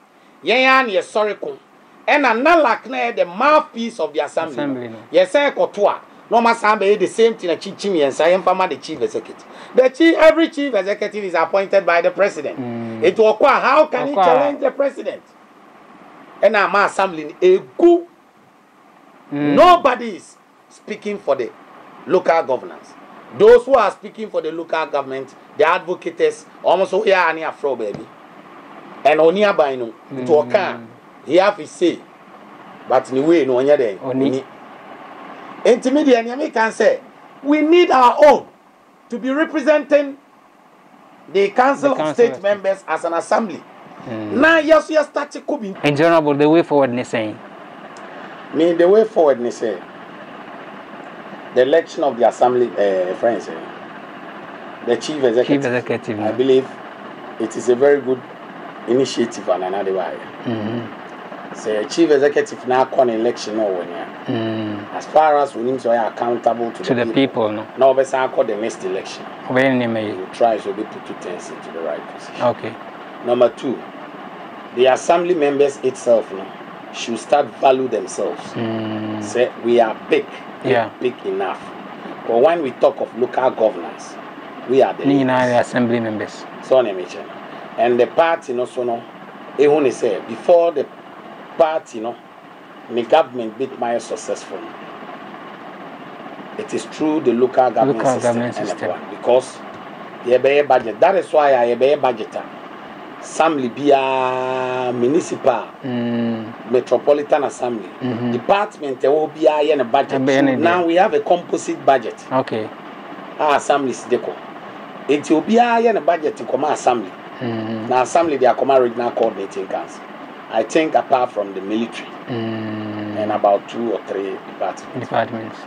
yen ye sorry ko and analak na the mouthpiece of the assembly no. Yes say koto a no masa be the same thing a chichim yen say emfama the chief executive. Every chief executive is appointed by the president. It will how can he challenge the president? And our assembly a good nobody is speaking for the local governance. Those who are speaking for the local government, the advocates, almost here and afro baby. And only by no, it will come. He have to say, but anyway, no one there. Intermediate, and can say, we need our own to be representing the Council of State members as an assembly. Now, yes, we are starting to be. In general, the way forward, they saying. The way forward, they say. The election of the assembly, friends, the chief executive, I believe it is a very good initiative and another way. So, chief executive now call election or when as far as we need to be accountable to the people. No, but I call the next election. When they may try to be put 2 things into the right position. Okay. Number 2, the assembly members itself should start value themselves. Say we are big. Big enough. But when we talk of local governance, we are the assembly members. So and the party say before the party the government bit more successful. It is through the local government system. Because you be budget. That is why I be budgeter. Assembly bia municipal metropolitan assembly department will be a budget. Now we have a composite budget. Okay. Our assembly is deco. It will be a budget to come assembly. Now assembly they are come regional coordinating council. I think apart from the military and about 2 or 3 departments.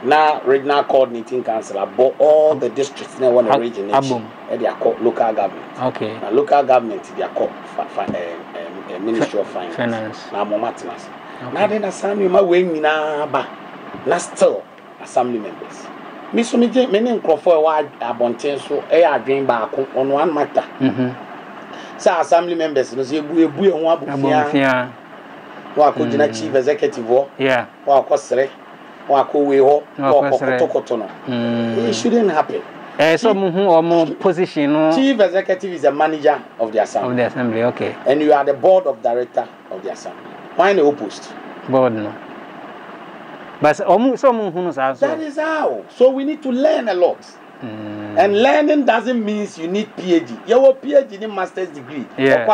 Now regional coordinating council about all the districts in one region they are called local government. Okay. Now local government they are called Ministry of Finance. Now momatnas. Now then assembly ma wing na ba. Na still assembly members. Me so me many nkrofo wa abonten so adwen ba on one matter. So assembly members no say ebu ho abofia. Wa ko gina chief executive wo. Yeah. Wa ko sere. It shouldn't happen. So, position. Chief executive is the manager of the assembly. Okay. And you are the board of director of the assembly. Why no post? Board no. But that is how. So we need to learn a lot. And learning doesn't mean you need PhD. You have PhD in master's degree. Yeah.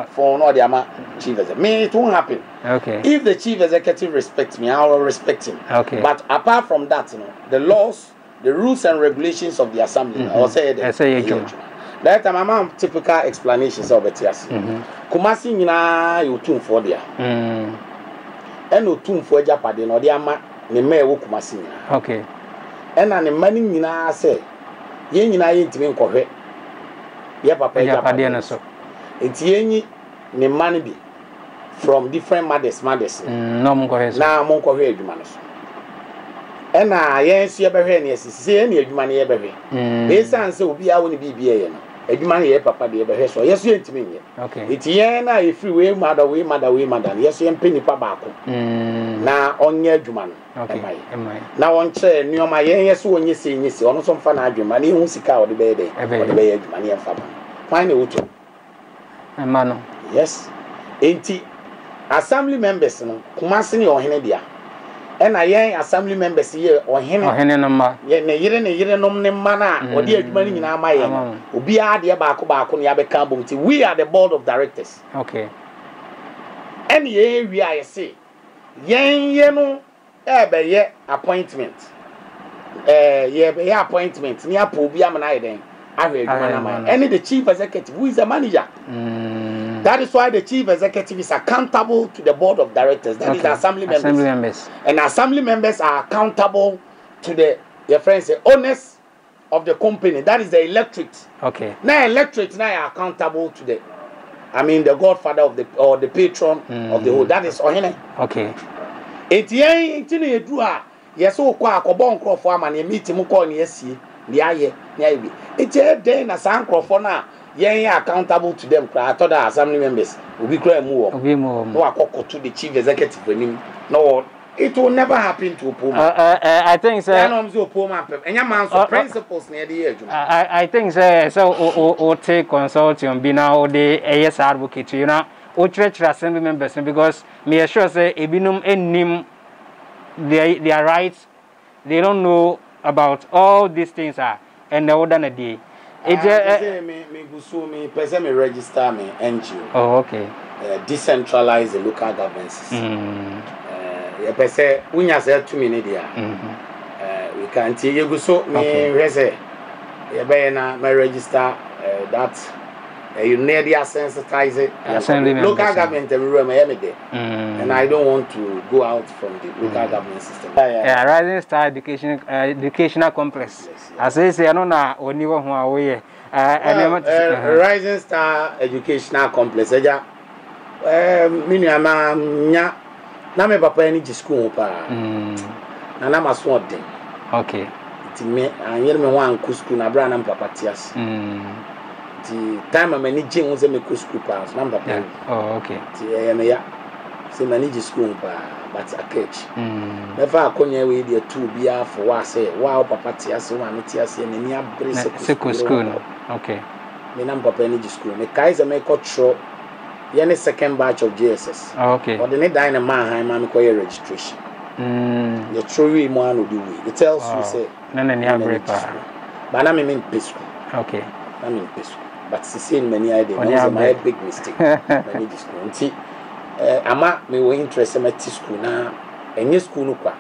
For no the chief executive. Me, it won't happen. Okay. If the chief executive respects me, I will respect him. Okay. But apart from that, the laws, the rules and regulations of the assembly, I will say that my mom typical explanations of it. Kumasi nina you tune for there. And no tune for Japan, no the ama ne me wo Kumasi. Okay. And an money nyina say ye nyina ye ntimi nkɔhwɛ ye papa Japan na so enti yenyi ne man bi from different mothers no mo ko na mo ko hwe adwuma no so e na yen so ye behwe ne asisi ne adwuma ne ye behwe be san se obi a woni bibia ye no adwuma ne ye papa de ye behwe so ye so yentimi nye okay iti yen na e free we mother ye so ye mpeni pa baako na onye adwuma no okay na won che nioma yen ye so onye se ono so mfa na adwuma ne hu sika o de be de o de be ye adwuma ne ye mfa ba fine wuto emano yes enti assembly members no kumasi ne ohene dia ena yen assembly members ye ohene no ma ye ne yire nom ne ma na odi adwuma ni nyina ma ye obi a de baako ne ya be kan bom ti we are the board of directors okay ene ye wi a ye se yen no ebe ye appointment ye be ye appointment ni apo obi am na ye den ahwe adwuma na ma ene the chief executive who is the manager that is why the chief executive is accountable to the board of directors. That is the assembly members. And assembly members are accountable to the friends, the owners of the company. That is the electorate. Okay. Now electorate now are accountable to the godfather of the patron of the whole. That is Ohene. Okay. Etienne Edua. Yes, so kwa akobon krofo ama na meet mu call na asie. Ni aye. Etienne den na san krofo na yen accountable to them. I thought that assembly members will be crying more. No, I call to the chief executive. No, it will never happen to Puma. I think so. And your man's principles near the edge. I think so. Or take consortium be now the AS advocate, you know, or church assembly members because me assure say ebinum and nim their rights. They don't know about all these things are and the older day. It's me person me register me NGO. Oh, okay. Decentralize the local government system. Person unya say 2 minutes there. We can take you so me say you na me register that you need to sensitize it. Local government everywhere there. And I don't want to go out from the local government system. Yeah, Rising Star educational complex. As I say, I know na oni wo ho awoye. Rising Star educational complex. Eja minu ama nya na me papa any school pa. Na ma so odin. Okay. Ti me anyer me wan ku school na bra na papa tias. The time I'm managing was a medical school pass number. Oh, okay. See, manage school but a catch. Never a conye with the 2 beer for what say, wow, papa tias, one tias, and near Briscoe school. Okay. Me number penny school. Me Kaiser make a show. Yenny second batch of GSS. Okay. Or the net dine man, I'm require registration. The true one will do it. It tells you, say, no, but I'm in Pisco. Okay. I'm in Pisco. But see many ideas. My big mistake. Many school. See, ama me we interest in my school now. Any school no kwa.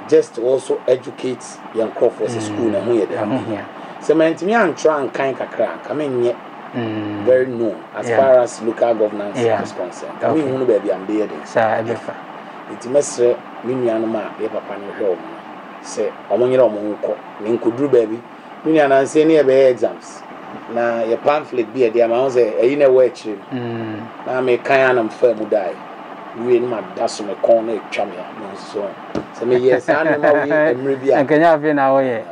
Just to also educate young crop for school na who there. So me ntimi an try and kind kakra. Come in yet very known as far as local governance is concerned. Come in no baby am there. Sir, ebefa. It mesre me nuanu ma e papa no hwe omo. Say omonyere omo nko. Me nkuduru baby. Me nuanu an say na be exams. Na your pamphlet be there ma say e na work na me kan am fa mu dai we in ma daso me kon na twa me so me yes and ma we emre bia nkanya afi na wo ye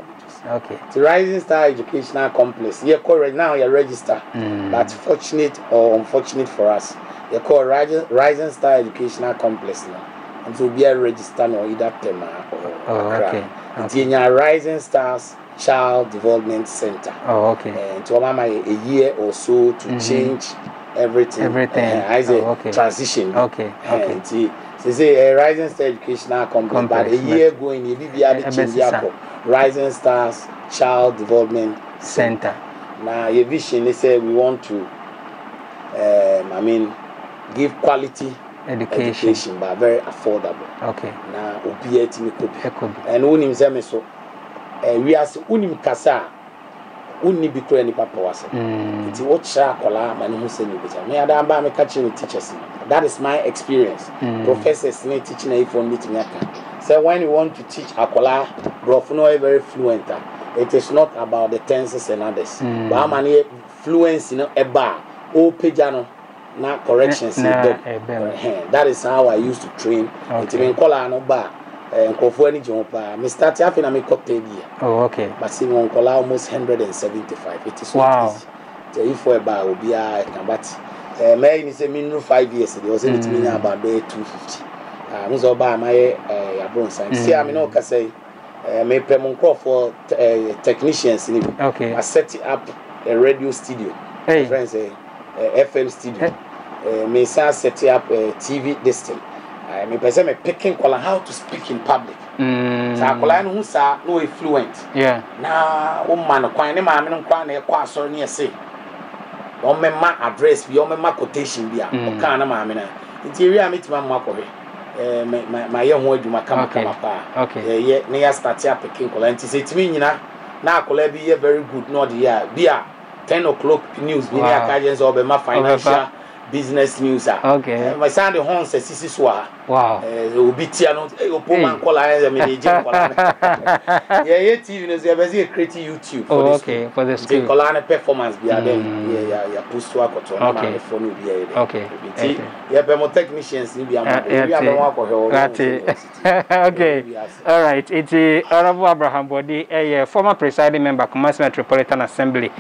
okay the Rising Star Educational Complex you call right now you register but fortunate or unfortunate for us you call Rising Star Educational Complex now and so be a register no either tema or okay it's in your Rising Stars Child Development Center. Oh, okay. And to mama a year or so to change everything. I say transition. Okay. And say a Rising Star Educational Complex. But a year going, you be able Rising Stars Child Development Center. Now your vision is say we want to, give quality education, but very affordable. Okay. Now obiet me could. And when him say so. We as unim kasa uni bi kura ni papa wase nti wo kira kola ma ne ho se ni bi me ada ba me ka kire teachers that is my experience professors ne teaching na if on meeting aka so when you want to teach akola bro no very fluent it is not about the tenses and others but man fluency no eba o peja no na corrections that is how I used to train. It mean kola no ba nkofo ani je pa me start after na me cocktail year. Oh, okay. But see me kola almost 175. It is so easy. So if we ba obi a can but me ni say me no 5 years they was it mean about 250. Me so ba my abronsan. See I me no ka say me pay for technicians in it. Okay. I set up a radio studio. Hey. Friends FM studio. Me set up a TV distant. Me person me picking kola how to speak in public. Sa kola no sa no fluent. Yeah. Na o man kwan ne ma me no kwan na e kwa so ne say. O me ma address bi o me ma quotation bi a o kan na ma me na. Nti wi a metima ma ko he. My young one, you might come okay. Yeah, near start up picking kola. And say to me, now kola be very good. Not the be 10 o'clock news. Be near Kajans or my financial business news. Okay. My son the horn says this is why. Wow. Will be Tiano, Opoman kola. I mean, yeah, TV is a creative YouTube. Oh, okay. For the school. Kola performance be then. Yeah, push to work on. Okay. Phone be okay. Yeah, but more technicians be okay. All right. It's Honorable Abraham Body, a former presiding member, Kumasi Metropolitan Assembly.